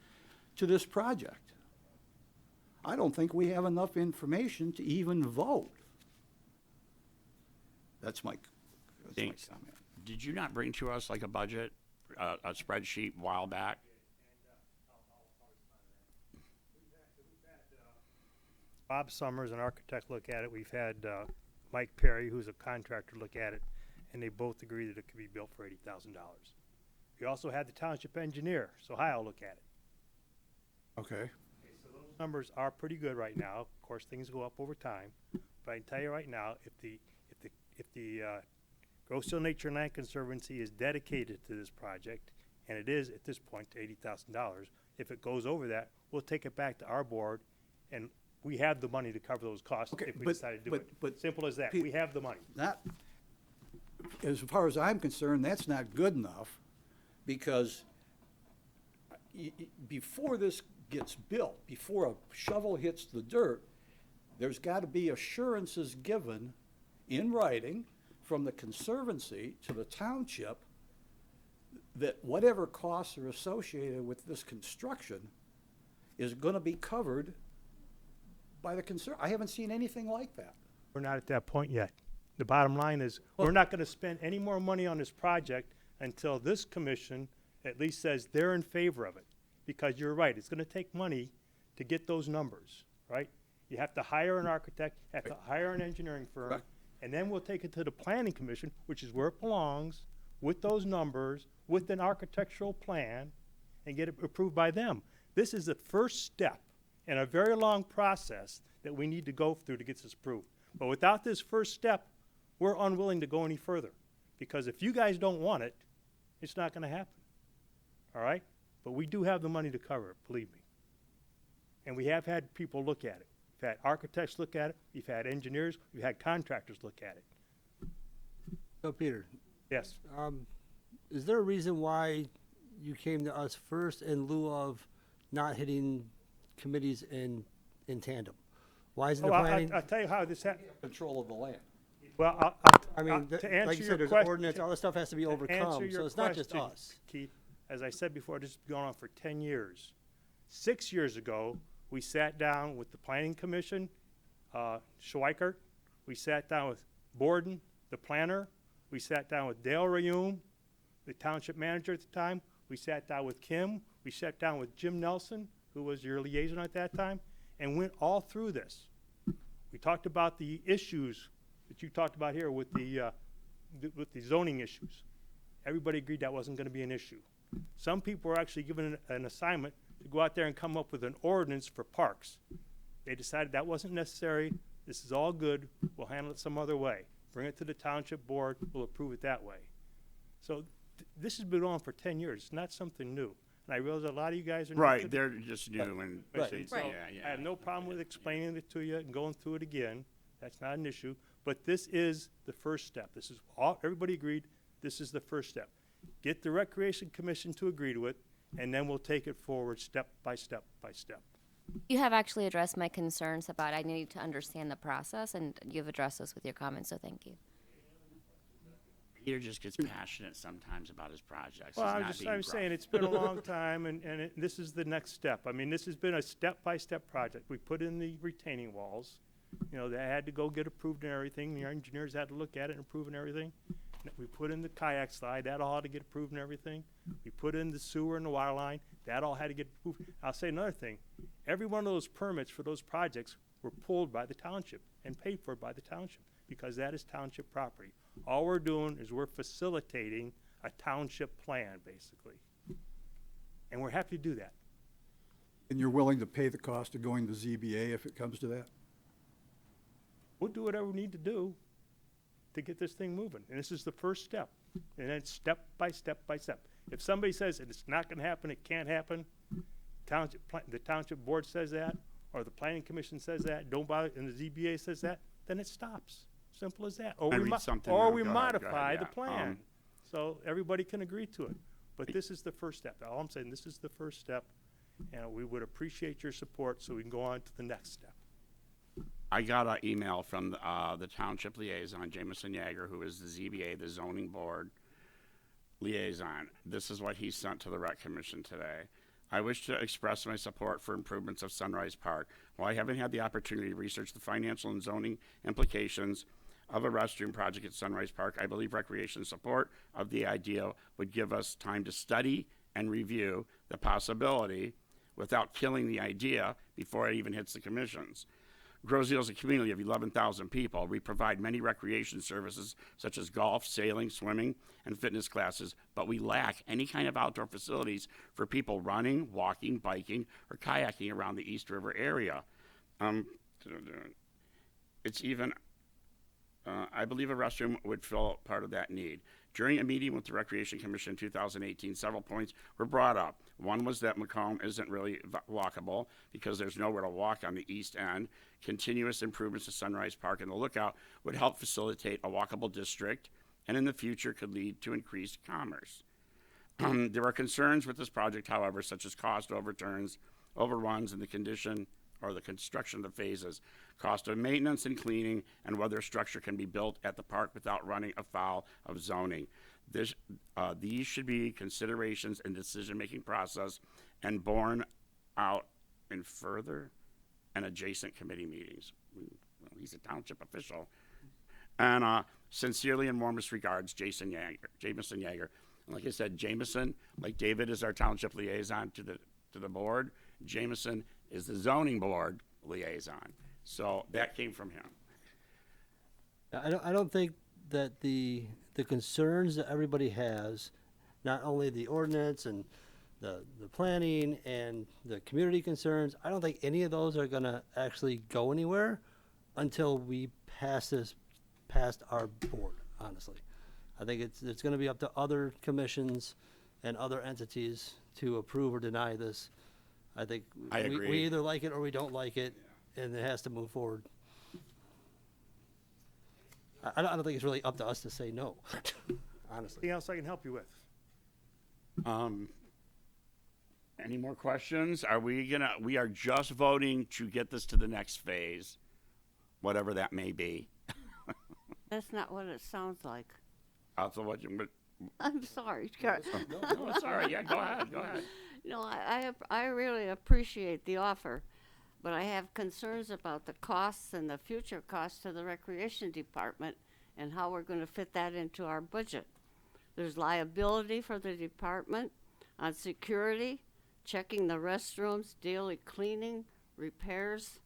to this project. I don't think we have enough information to even vote. That's my Thanks. comment. Did you not bring to us like a budget, a spreadsheet a while back? Bob Summers, an architect, look at it. We've had Mike Perry, who's a contractor, look at it, and they both agree that it could be built for $80,000. We also had the township engineer, so I'll look at it. Okay. So those numbers are pretty good right now. Of course, things go up over time, but I can tell you right now, if the Grosse Ile Nature and Land Conservancy is dedicated to this project, and it is at this point to $80,000, if it goes over that, we'll take it back to our board, and we have the money to cover those costs Okay, if we but- decide to do but- it. but Simple as that. Pete- We have the money. Not, as far as I'm concerned, that's not good enough, because before this gets built, before a shovel hits the dirt, there's got to be assurances given in writing from the Conservancy to the township that whatever costs are associated with this construction is going to be covered by the I haven't seen anything like that. We're not at that point yet. The bottom line is, we're not gonna spend any more money on this project until this commission at least says they're in favor of it. Because you're right, it's gonna take money to get those numbers, right? You have to hire an architect, you have to hire an engineering firm, Right. and then we'll take it to the planning commission, which is where it belongs, with those numbers, with an architectural plan, and get it approved by them. This is the first step in a very long process that we need to go through to get this approved. But without this first step, we're unwilling to go any further. Because if you guys don't want it, it's not gonna happen. All right? But we do have the money to cover it, believe me. And we have had people look at it. We've had architects look at it, we've had engineers, we've had contractors look at it. So Peter, Yes. is there a reason why you came to us first in lieu of not hitting committees in tandem? Why isn't Oh, the planning? I'll tell you how this happened. Control of the land. Well, I mean, to like answer you your said, there's question, ordinance, all this stuff has to be to answer overcome, your so it's not just question, us. Keith, as I said before, this has been going on for 10 years. 6 years ago, we sat down with the Planning Commission, Schweikert, we sat down with Borden, the planner, we sat down with Dale Rayum, the township manager at the time, we sat down with Kim, we sat down with Jim Nelson, who was your liaison at that time, and went all through this. We talked about the issues that you talked about here with the zoning issues. Everybody agreed that wasn't gonna be an issue. Some people were actually given an assignment to go out there and come up with an ordinance for parks. They decided that wasn't necessary, this is all good, we'll handle it some other way. Bring it to the township board, we'll approve it that way. So this has been on for 10 years, it's not something new. And I realize a lot of you guys are new to Right, they're just new and, Right. so- So, yeah, I yeah. have no problem with explaining it to you and going through it again. That's not an issue. But this is the first step. This is all, everybody agreed, this is the first step. Get the Recreation Commission to agree to it, and then we'll take it forward step by step by step. You have actually addressed my concerns about I need to understand the process, and you've addressed those with your comments, so thank you. Peter just gets passionate sometimes about his projects. Well, He's I'm not just, being I'm gruff. saying, it's been a long time, and this is the next step. I mean, this has been a step-by-step project. We put in the retaining walls. You know, they had to go get approved and everything. The engineers had to look at it and approve and everything. We put in the kayak slide. That all had to get approved and everything. We put in the sewer and the water line. That all had to get approved. I'll say another thing. Every one of those permits for those projects were pulled by the township and paid for by the township because that is township property. All we're doing is we're facilitating a township plan, basically. And we're happy to do that. And you're willing to pay the cost of going to ZBA if it comes to that? We'll do whatever we need to do to get this thing moving. And this is the first step. And then step by step by step. If somebody says that it's not gonna happen, it can't happen, the township board says that, or the planning commission says that, don't bother, and the ZBA says that, then it stops. Simple as that. Or I we, read mo- something or now. we Go ahead, go ahead, modify the yeah. plan, so everybody can agree to it. But this is the first step. All I'm saying, this is the first step, and we would appreciate your support so we can go on to the next step. I got an email from the Township Liaison, Jameson Yeager, who is the ZBA, the zoning board liaison. This is what he sent to the Rec Commission today. I wish to express my support for improvements of Sunrise Park. While I haven't had the opportunity to research the financial and zoning implications of a restroom project at Sunrise Park, I believe recreation support of the idea would give us time to study and review the possibility without killing the idea before it even hits the commissions. Grosseal is a community of 11,000 people. We provide many recreation services such as golf, sailing, swimming, and fitness classes, but we lack any kind of outdoor facilities for people running, walking, biking, or kayaking around the East River area. It's even, I believe a restroom would fill part of that need. During a meeting with the Recreation Commission in 2018, several points were brought up. One was that Macomb isn't really walkable because there's nowhere to walk on the east end. Continuous improvements to Sunrise Park and the Lookout would help facilitate a walkable district and in the future could lead to increased commerce. There are concerns with this project, however, such as cost overruns, and the condition or the construction of the phases, cost of maintenance and cleaning, and whether a structure can be built at the park without running afoul of zoning. These should be considerations in the decision-making process and borne out in further and adjacent committee meetings. Well, he's a township official. And sincerely and warmest regards, Jameson Yeager. And like I said, Jameson, like David is our township liaison to the board, Jameson is the zoning board liaison. So that came from him. I don't think that the concerns that everybody has, not only the ordinance and the planning and the community concerns, I don't think any of those are gonna actually go anywhere until we pass this past our board, honestly. I think it's gonna be up to other commissions and other entities to approve or deny this. I think I agree. we either like it or we don't like it, and it has to move forward. I don't think it's really up to us to say no, honestly. Anything else I can help you with? Any more questions? We are just voting to get this to the next phase, whatever that may be. That's not what it sounds like. Also, what you, I'm sorry. no, it's all right. Yeah, go ahead. No, I really appreciate the offer, but I have concerns about the costs and the future costs to the recreation department and how we're going to fit that into our budget. There's liability for the department on security, checking the restrooms, daily cleaning, repairs,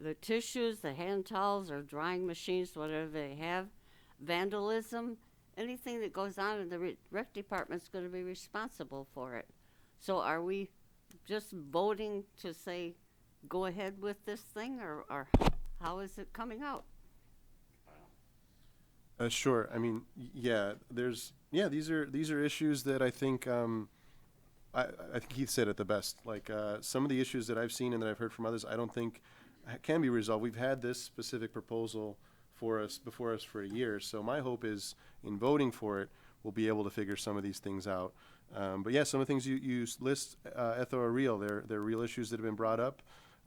the tissues, the hand towels or drying machines, whatever they have, vandalism, anything that goes on in the rec department's going to be responsible for it. So are we just voting to say, go ahead with this thing, or how is it coming out? Sure. I mean, these are issues that I think I think Keith said it the best. Like some of the issues that I've seen and that I've heard from others, I don't think can be resolved. We've had this specific proposal before us for a year, so my hope is in voting for it, we'll be able to figure some of these things out. But yeah, some of the things you list, Ethel, are real. They're real issues that have been brought up.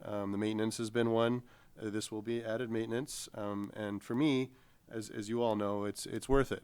The maintenance has been one. This will be added maintenance, and for me, as you all know, it's worth it.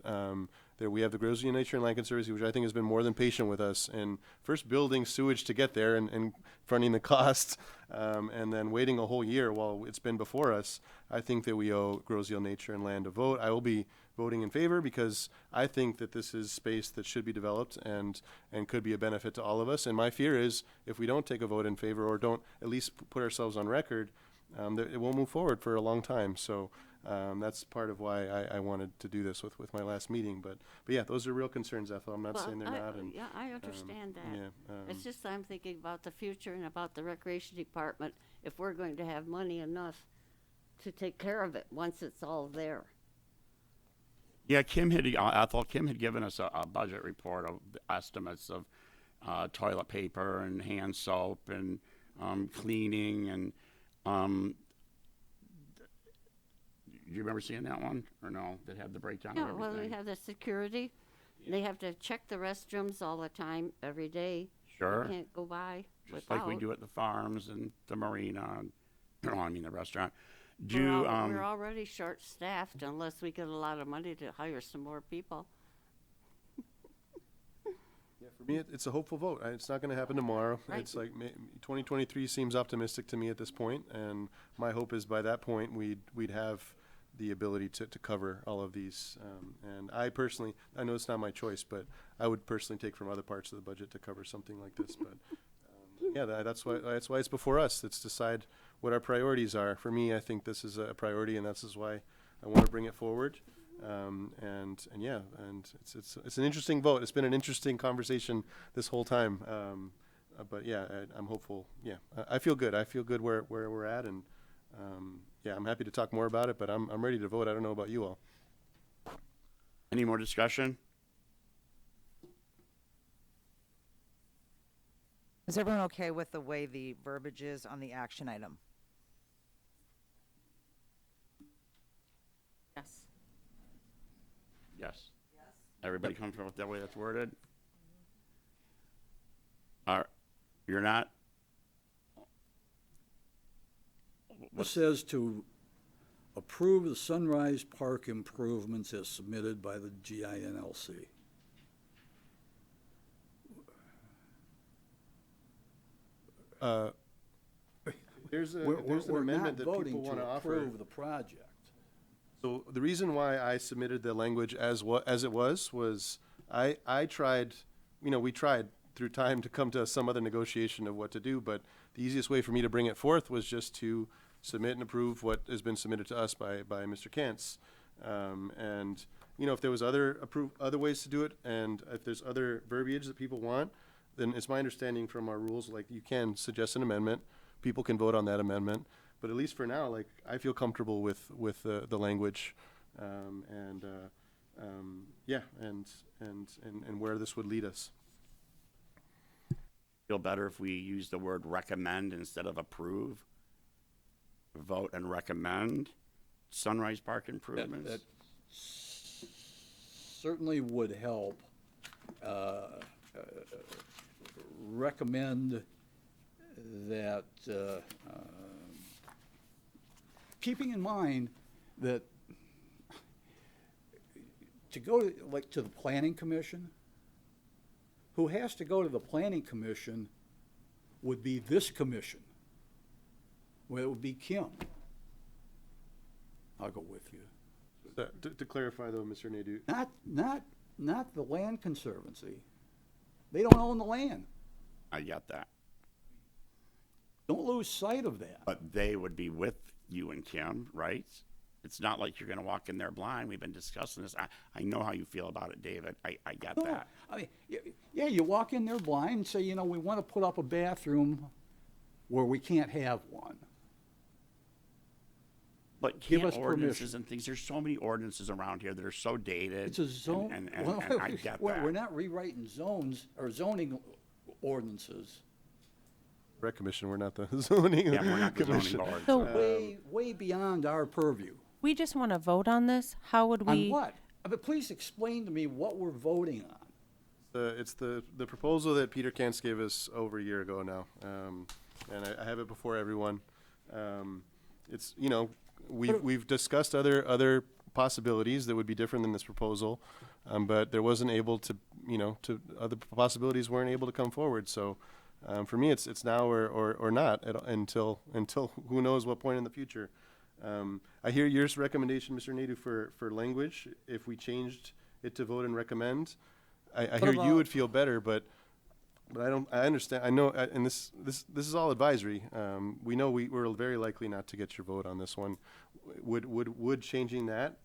There we have the Grosseal Nature and Land Conservancy, which I think has been more than patient with us, and first building sewage to get there and fronting the costs, and then waiting a whole year while it's been before us. I think that we owe Grosseal Nature and Land a vote. I will be voting in favor because I think that this is space that should be developed and could be a benefit to all of us. And my fear is if we don't take a vote in favor or don't at least put ourselves on record, that it won't move forward for a long time. So that's part of why I wanted to do this with my last meeting. But yeah, those are real concerns, Ethel. I'm not saying they're not. And, yeah, I understand that. Yeah, It's just I'm thinking about the future and about the recreation department, if we're going to have money enough to take care of it once it's all there. Yeah, Kim had given us a budget report of the estimates of toilet paper and hand soap and cleaning and Do you remember seeing that one or no? That had the breakdown Yeah, of well, everything. they have the security. They have to check the restrooms all the time, every day. Sure. You can't go by Just without. like we do at the farms and the marina. And, no, I mean the restaurant. We're already short-staffed unless we get a lot of money to hire some more people. Yeah, for me, it's a hopeful vote. It's not going to happen tomorrow. Right. It's like 2023 seems optimistic to me at this point, and my hope is by that point we'd have the ability to cover all of these. And I personally, I know it's not my choice, but I would personally take from other parts of the budget to cover something like this. But yeah, that's why it's before us. It's decide what our priorities are. For me, I think this is a priority, and this is why I want to bring it forward. And yeah, and it's an interesting vote. It's been an interesting conversation this whole time. But yeah, I'm hopeful. Yeah, I feel good. I feel good where we're at, and yeah, I'm happy to talk more about it. But I'm ready to vote. I don't know about you all. Any more discussion? Is everyone okay with the way the verbiage is on the action item? Yes. Yes. Everybody comfortable with that way that's worded? You're not? It says to approve the Sunrise Park improvements as submitted by the GINLC. There's an We're amendment not that voting people want to to offer. approve the project. So the reason why I submitted the language as it was I tried, we tried through time to come to some other negotiation of what to do, but the easiest way for me to bring it forth was just to submit and approve what has been submitted to us by Mr. Kantz. And if there was other ways to do it, and if there's other verbiage that people want, then it's my understanding from our rules, like you can suggest an amendment, people can vote on that amendment. But at least for now, like I feel comfortable with the language, yeah, and where this would lead us. Feel better if we use the word recommend instead of approve? Vote and recommend Sunrise Park improvements? That certainly would help. Recommend that, keeping in mind that to go to the Planning Commission, who has to go to the Planning Commission would be this commission. Well, it would be Kim. I'll go with you. To clarify though, Mr. Nadeau, Not the Land Conservancy. They don't own the land. I get that. Don't lose sight of that. But they would be with you and Kim, right? It's not like you're going to walk in there blind. We've been discussing this. I know how you feel about it, David. I get No, that. I mean, yeah, you walk in there blind and say, we want to put up a bathroom where we can't have one. But Give can't us ordinances permission. and things, there's so many ordinances around here that are so dated. It's a zone. And Well, I get we're that. not rewriting zones or zoning ordinances. Rec Commission, we're not the zoning Yeah, we're not the zoning commission. board. So Way beyond our purview. we just want to vote on this. How would we? On what? But please explain to me what we're voting on. It's the proposal that Peter Kantz gave us over a year ago now, and I have it before everyone. It's we've discussed other possibilities that would be different than this proposal, but there wasn't able to other possibilities weren't able to come forward. So for me, it's now or not until who knows what point in the future. I hear your recommendation, Mr. Nadeau, for language. If we changed it to vote and recommend, I hear you would feel better, but I don't. I understand. I know, and this is all advisory. We know we're very likely not to get your vote on this one. Would changing that,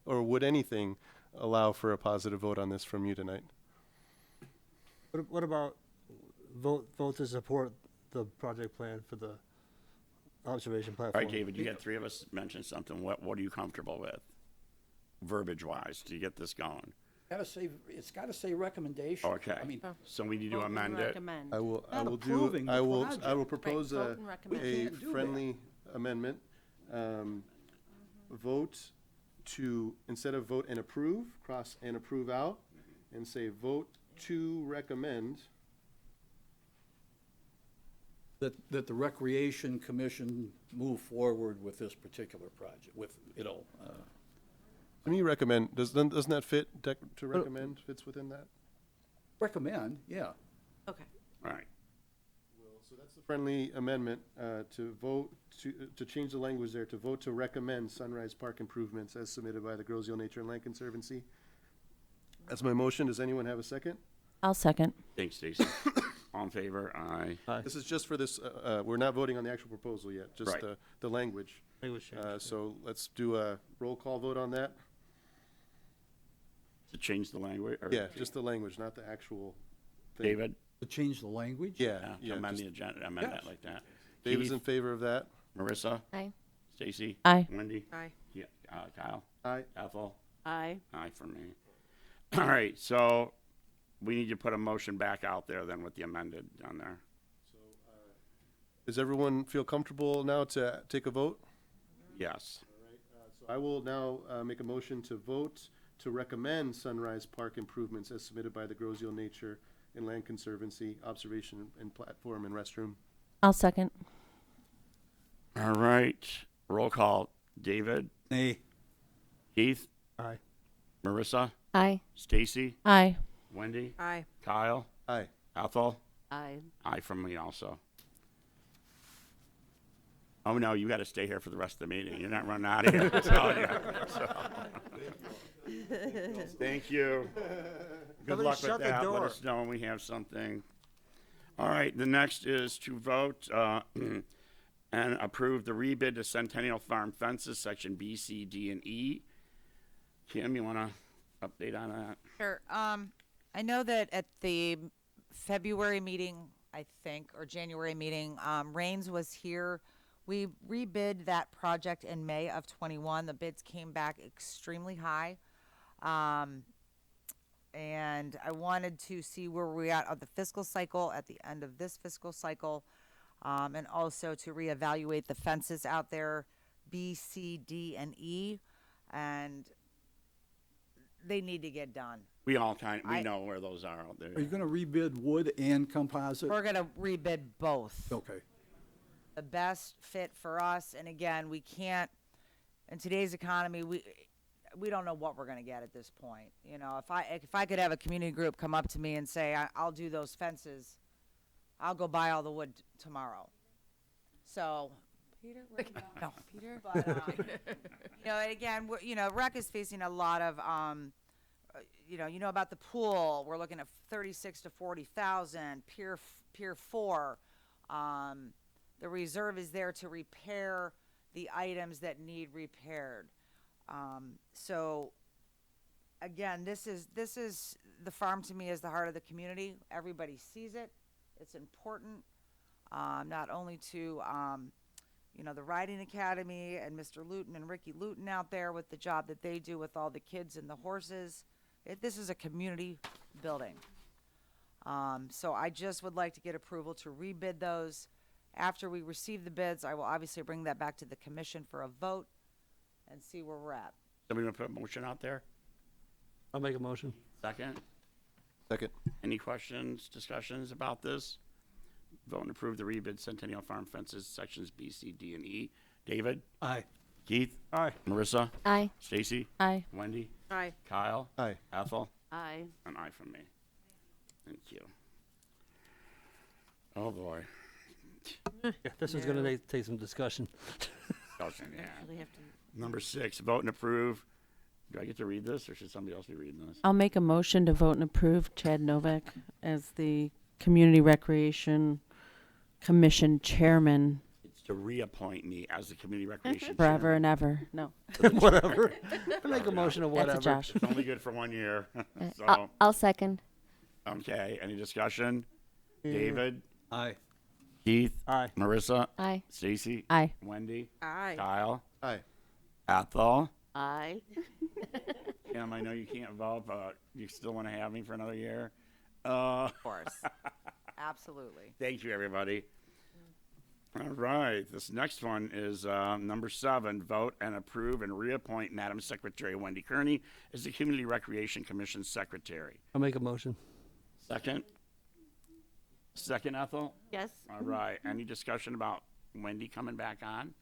or would anything allow for a positive vote on this from you tonight? What about vote to support the project plan for the observation All platform? right, David, you had three of us mention something. What are you comfortable with, verbiage-wise, to get this going? It's gotta say recommendation. Okay. I mean, So we need to Vote and amend it. recommend. I will Not do, approving the I will project. propose vote and recommend. a can't do that. friendly amendment. Vote to, instead of vote and approve, cross and approve out, and say vote to recommend. that the Recreation Commission move forward with this particular project, with, To me, recommend, doesn't that fit, to recommend fits within that? recommend, yeah. Okay. All right. So that's the friendly amendment, to vote, to change the language there, to vote to recommend Sunrise Park improvements as submitted by the Groseal Nature and Land Conservancy. That's my motion. Does anyone have a second? I'll second. Thanks, Stacy. All in favor? Aye. This is just for this, we're not voting on the actual proposal yet, just Right. the language. Language change. So let's do a roll call vote on that. To change the language? or- Yeah, just the language, not the actual thing. David? To change the language? Yeah, Yeah, to yeah. amend the just- agenda, amend that Yes. like that. David's Keith? in favor of that. Marissa? Aye. Stacy? Aye. Wendy? Aye. Yeah, Kyle? Aye. Ethel? Aye. Aye for me. All right, so we need to put a motion back out there then with the amended on there. Does everyone feel comfortable now to take a vote? Yes. So I will now make a motion to vote to recommend Sunrise Park improvements as submitted by the Groseal Nature and Land Conservancy, observation and platform and restroom. I'll second. All right, roll call. David? Nay. Keith? Aye. Marissa? Aye. Stacy? Aye. Wendy? Aye. Kyle? Aye. Ethel? Aye. Aye from me also. Oh, no, you got to stay here for the rest of the meeting. You're not running out of here. I'm telling you. So. Thank you. Good Somebody luck with shut the that. Let door. us know when we have something. All right, the next is to vote and approve the rebid to Centennial Farm fences, section B, C, D, and E. Kim, you want to update on that? Sure. I know that at the February meeting, I think, or January meeting, Rains was here. We rebid that project in May of 21. The bids came back extremely high. And I wanted to see where we're at of the fiscal cycle at the end of this fiscal cycle. And also to reevaluate the fences out there, B, C, D, and E. And they need to get done. We all we know where those are out there. Are you gonna rebid wood and composite? We're gonna rebid both. Okay. The best fit for us, and again, we can't, in today's economy, we don't know what we're gonna get at this point. You know, if I could have a community group come up to me and say, I'll do those fences, I'll go buy all the wood tomorrow. So, Peter, where no. Peter? But, you know, and again, rec is facing a lot of, you know about the pool. We're looking at 36 to 40,000. Pier 4. The reserve is there to repair the items that need repaired. So, again, this is the farm to me is the heart of the community. Everybody sees it. It's important, not only to the Riding Academy and Mr. Luton and Ricky Luton out there with the job that they do with all the kids and the horses. This is a community building. So I just would like to get approval to rebid those. After we receive the bids, I will obviously bring that back to the commission for a vote and see where we're at. Somebody want to put a motion out there? I'll make a motion. Second? Second. Any questions, discussions about this? Vote and approve the rebid Centennial Farm fences, sections B, C, D, and E. David? Aye. Keith? Aye. Marissa? Aye. Stacy? Aye. Wendy? Aye. Kyle? Aye. Ethel? Aye. An aye from me. Thank you. Oh, boy. Yeah, this is gonna take some discussion. Discussion, yeah. Actually have to- Number 6, vote and approve. Do I get to read this, or should somebody else be reading this? I'll make a motion to vote and approve Chad Novak as the Community Recreation Commission Chairman It's to reappoint me as the Community Recreation forever Chairman. and ever. No, Whatever. I'll make a motion of that's whatever. a Josh. It's only good for 1 year. So, I'll second. okay, any discussion? David? Aye. Keith? Aye. Marissa? Aye. Stacy? Aye. Wendy? Aye. Kyle? Aye. Ethel? Aye. Kim, I know you can't vote, but you still want to have me for another year? Of course. Absolutely. Thank you, everybody. All right, this next one is number 7, vote and approve and reappoint Madam Secretary Wendy Kearney as the Community Recreation Commission Secretary. I'll make a motion. Second? Second, Ethel? Yes. All right, any discussion about Wendy coming back on?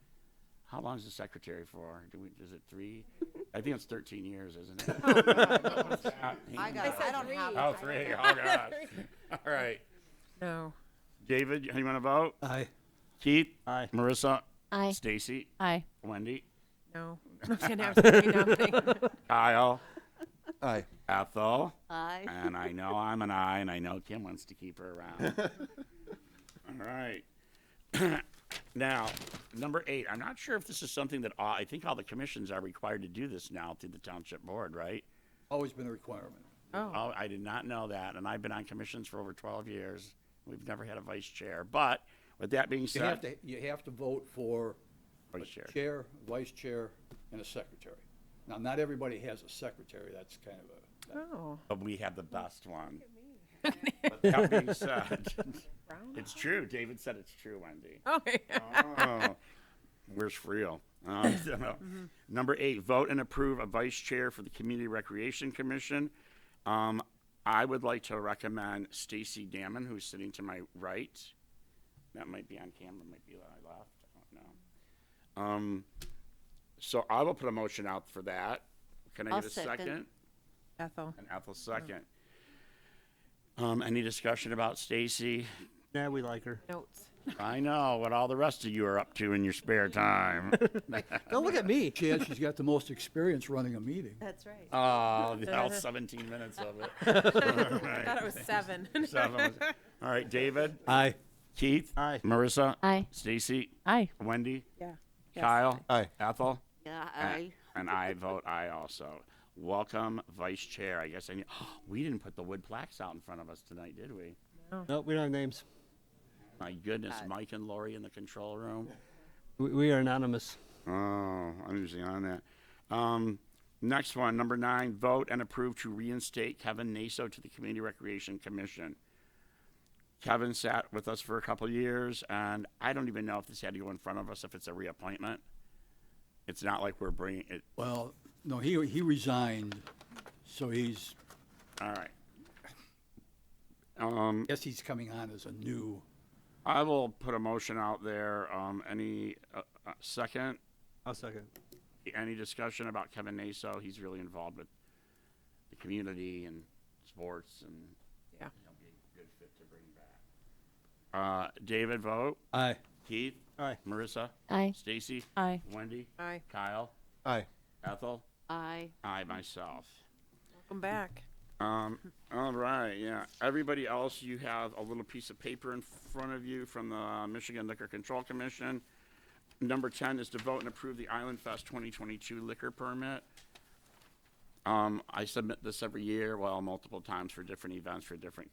How long is the secretary for? Is it 3? I think it's 13 years, isn't it? I don't have. Oh, 3. Oh, gosh. All right. No. David, you want to vote? Aye. Keith? Aye. Marissa? Aye. Stacy? Aye. Wendy? No. I'm gonna have to say nothing. Kyle? Aye. Ethel? Aye. And I know I'm an aye, and I know Kim wants to keep her around. All right. Now, number 8. I'm not sure if this is something that I think all the commissions are required to do this now through the Township Board, right? Always been a requirement. Oh, I did not know that, and I've been on commissions for over 12 years. We've never had a vice chair. But with that being said, You have to vote for vice a chair. chair, vice chair, and a secretary. Now, not everybody has a secretary. That's kind of a, Oh. But we have the best one. But that being said, it's true. David said it's true, Wendy. Okay. Oh, where's Frio? Number 8, vote and approve a vice chair for the Community Recreation Commission. I would like to recommend Stacy Damman, who's sitting to my right. That might be on camera, might be on my left. I don't know. So I will put a motion out for that. Can I I'll get a second. second? Ethel. And Ethel second. Any discussion about Stacy? Yeah, we like her. Notes. I know what all the rest of you are up to in your spare time. Don't look at me. she's got the most experience running a meeting. That's right. Oh, all 17 minutes of it. I thought it was 7. 7. All right, David, Aye. Keith, Aye. Marissa, Aye. Stacy, Aye. Wendy, Yeah. Kyle, Aye. Ethel, Yeah, and- aye. and I vote aye also. Welcome, Vice Chair. I guess we didn't put the wood plaques out in front of us tonight, did we? Nope, we don't have names. My goodness, Mike and Lori in the control room. We are anonymous. Oh, I'm usually on that. Next one, number 9, vote and approve to reinstate Kevin Nadeau to the Community Recreation Commission. Kevin sat with us for a couple of years, and I don't even know if this had to go in front of us if it's a reappointment. It's not like we're bringing it. Well, no, he resigned, so he's, All right. guess he's coming on as a new, I will put a motion out there. Any second? I'll second. Any discussion about Kevin Nadeau? He's really involved with the community and sports, and Yeah. he'll be a good fit to bring back. David, vote. Aye. Keith. Aye. Marissa. Aye. Stacy. Aye. Wendy. Aye. Kyle. Aye. Ethel. Aye. I myself. Welcome back. All right, yeah. Everybody else, you have a little piece of paper in front of you from the Michigan Liquor Control Commission. Number 10 is to vote and approve the Island Fest 2022 liquor permit. I submit this every year, well, multiple times for different events, for different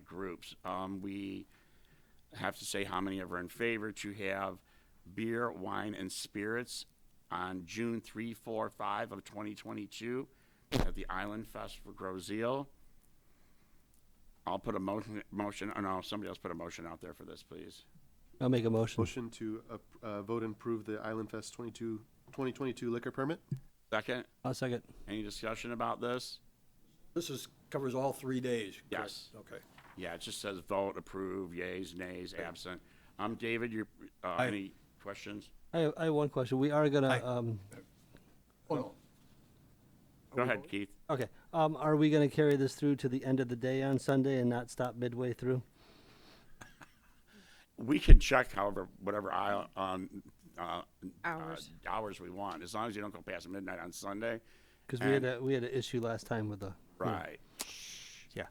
groups. We have to say how many are in favor to have beer, wine, and spirits on June 3, 4, 5 of 2022 at the Island Fest for Grozeal. I'll put a motion, oh no, somebody else put a motion out there for this, please. I'll make a motion. Motion to vote and approve the Island Fest 2022 liquor permit. Second, I'll second. any discussion about this? this covers all 3 days. correct? Yes. Okay. Yeah, it just says vote, approve, yays, nays, absent. David, Aye. any questions? I have one question. We are gonna, Oh, no. Go ahead, Keith. okay, are we gonna carry this through to the end of the day on Sunday and not stop midway through? We can check whatever hours we want, as long as you don't go past midnight on Sunday. Because we had an issue last time with the. Right. Yeah.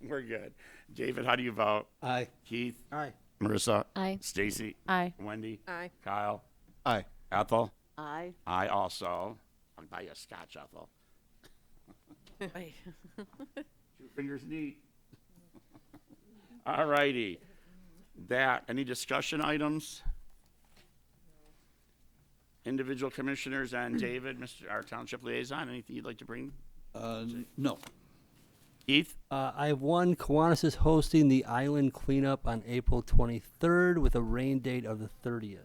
We're good. David, how do you vote? Aye. Keith? Aye. Marissa? Aye. Stacy? Aye. Wendy? Aye. Kyle? Aye. Ethel? Aye. I also. I'll buy you a scotch, Ethel. Aye. 2 fingers neat. All righty. Any discussion items? Individual commissioners and David, our township liaison, anything you'd like to bring? No. Keith? I have one. Kiwanis is hosting the island cleanup on April 23rd with a rain date of the 30th.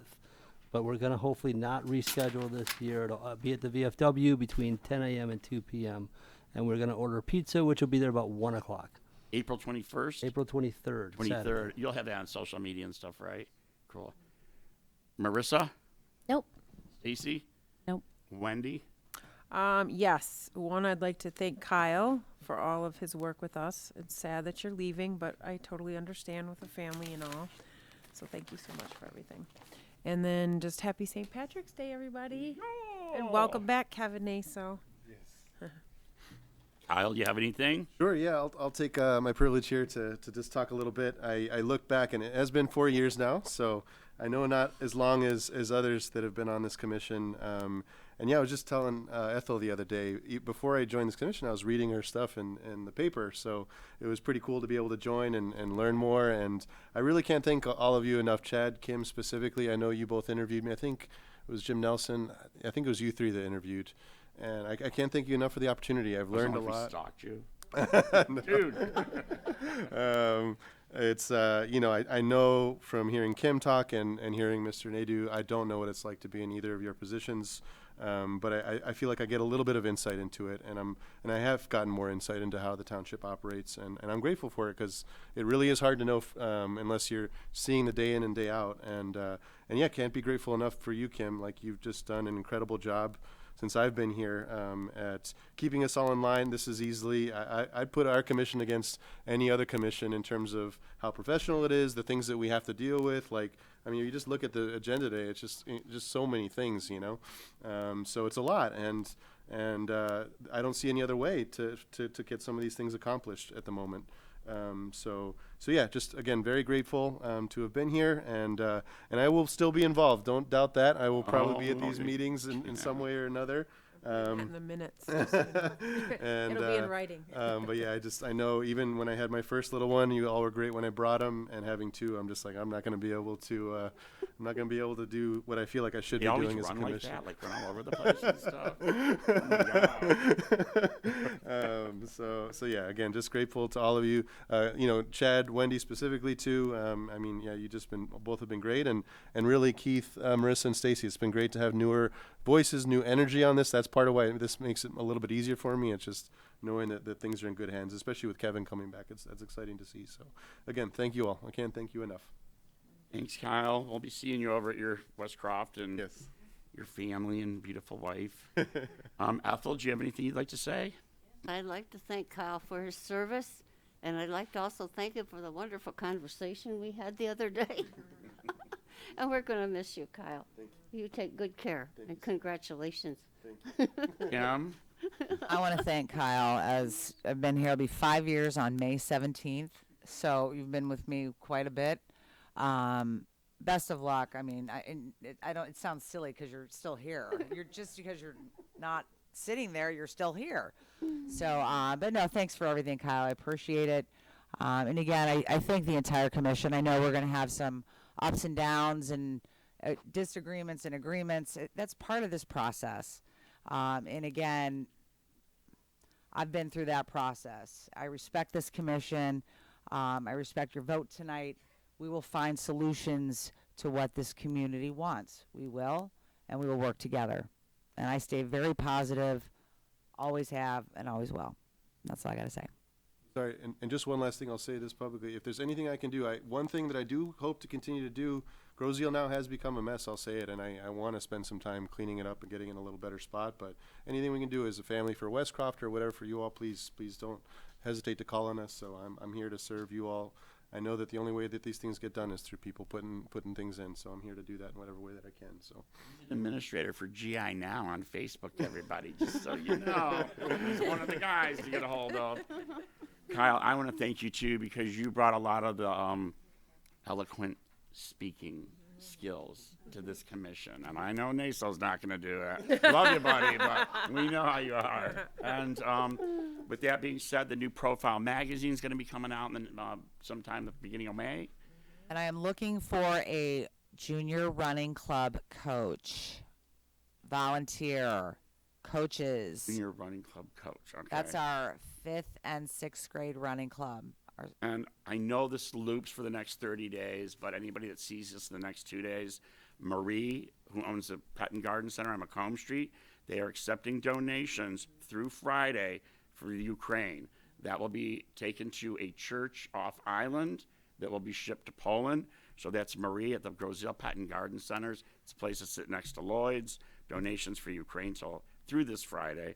But we're going to hopefully not reschedule this year. It'll be at the VFW between 10 a.m. and 2 p.m. And we're going to order pizza, which will be there about 1 o'clock. April 21st? April 23rd. 23rd. Saturday. You'll have that on social media and stuff, right? Cool. Marissa? Nope. Stacy? Nope. Wendy? Yes. One, I'd like to thank Kyle for all of his work with us. It's sad that you're leaving, but I totally understand with the family and all. So thank you so much for everything. And then just happy St. Patrick's Day, everybody. And welcome back, Kevin Naso. Kyle, you have anything? Sure, yeah, I'll take my privilege here to just talk a little bit. I look back, and it has been 4 years now, so I know not as long as others that have been on this commission. And yeah, I was just telling Ethel the other day, before I joined this commission, I was reading her stuff in the paper, so it was pretty cool to be able to join and learn more. And I really can't thank all of you enough. Chad, Kim specifically, I know you both interviewed me. I think it was Jim Nelson. I think it was you three that interviewed. And I can't thank you enough for the opportunity. I've learned a lot. Stalked you. Dude. It's, I know from hearing Kim talk and hearing Mr. Nadeau, I don't know what it's like to be in either of your positions. But I feel like I get a little bit of insight into it, and I have gotten more insight into how the township operates, and I'm grateful for it, because it really is hard to know unless you're seeing the day in and day out. And yeah, can't be grateful enough for you, Kim. Like, you've just done an incredible job since I've been here at keeping us all in line. This is easily, I'd put our commission against any other commission in terms of how professional it is, the things that we have to deal with. Like, I mean, you just look at the agenda today, it's just so many things, so it's a lot, and I don't see any other way to get some of these things accomplished at the moment. So yeah, just again, very grateful to have been here, and I will still be involved. Don't doubt that. I will probably be at these meetings in some way or another. In the minutes. And, it'll be in writing. But yeah, I know even when I had my first little one, you all were great when I brought him, and having two, I'm just like, I'm not going to be able to do what I feel like I should be doing as a commission. Like run all over the place and stuff. Oh my God. So yeah, again, just grateful to all of you. Chad, Wendy specifically too. I mean, yeah, both have been great, and really Keith, Marissa, and Stacy. It's been great to have newer voices, new energy on this. That's part of why this makes it a little bit easier for me. It's just knowing that things are in good hands, especially with Kevin coming back. That's exciting to see. So again, thank you all. I can't thank you enough. Thanks, Kyle. We'll be seeing you over at your Westcroft and Yes. your family and beautiful wife. Ethel, do you have anything you'd like to say? I'd like to thank Kyle for his service, and I'd like to also thank him for the wonderful conversation we had the other day. And we're going to miss you, Kyle. Thank You take good care, and congratulations. Kim? I want to thank Kyle, as I've been here. It'll be 5 years on May 17th, so you've been with me quite a bit. Best of luck. I mean, I don't. It sounds silly because you're still here. You're just because you're not sitting there, you're still here. So, but no, thanks for everything, Kyle. I appreciate it. And again, I thank the entire commission. I know we're going to have some ups and downs and disagreements and agreements. That's part of this process. And again, I've been through that process. I respect this commission. I respect your vote tonight. We will find solutions to what this community wants. We will, and we will work together. And I stay very positive, always have, and always will. That's all I got to say. Sorry, and just one last thing, I'll say this publicly. If there's anything I can do, one thing that I do hope to continue to do, Groseal now has become a mess, I'll say it, and I want to spend some time cleaning it up and getting in a little better spot. But anything we can do as a family for Westcroft or whatever for you all, please don't hesitate to call on us. So I'm here to serve you all. I know that the only way that these things get done is through people putting things in, so I'm here to do that in whatever way that I can. So, Administrator for GI Now on Facebook, everybody, just so you know. He's one of the guys to get a hold of. Kyle, I want to thank you too, because you brought a lot of the eloquent speaking skills to this commission, and I know Naso's not going to do it. Love you, buddy, but we know how you are. And with that being said, the new Profile magazine is going to be coming out in sometime at the beginning of May. And I am looking for a junior running club coach. volunteer, coaches. Senior running club coach, okay. That's our 5th and 6th grade running club. And I know this loops for the next 30 days, but anybody that sees this in the next 2 days, Marie, who owns the Pet and Garden Center on Macomb Street, they are accepting donations through Friday for Ukraine. That will be taken to a church off island that will be shipped to Poland. So that's Marie at the Grozil Pet and Garden Centers. It's a place to sit next to Lloyd's. Donations for Ukraine till through this Friday.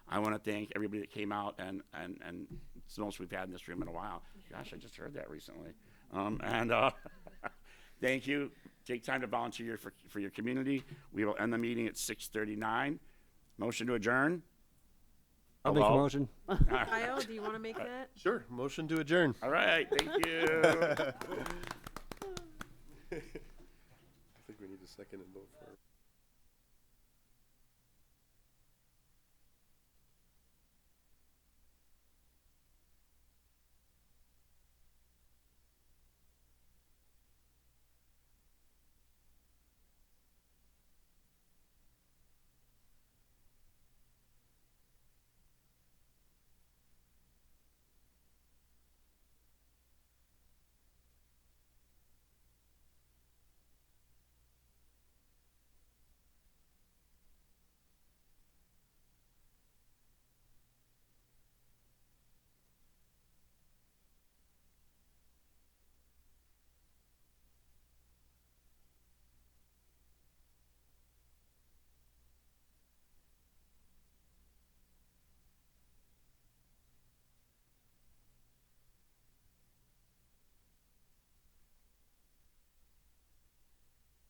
I want to thank everybody that came out, and it's the most we've had in this room in a while. Gosh, I just heard that recently. Thank you. Take time to volunteer for your community. We will end the meeting at 6:39. Motion to adjourn? I'll make a Hello? motion. Kyle, do you want to make that? Sure, motion to adjourn. All right, thank you. I think we need a second and vote for it.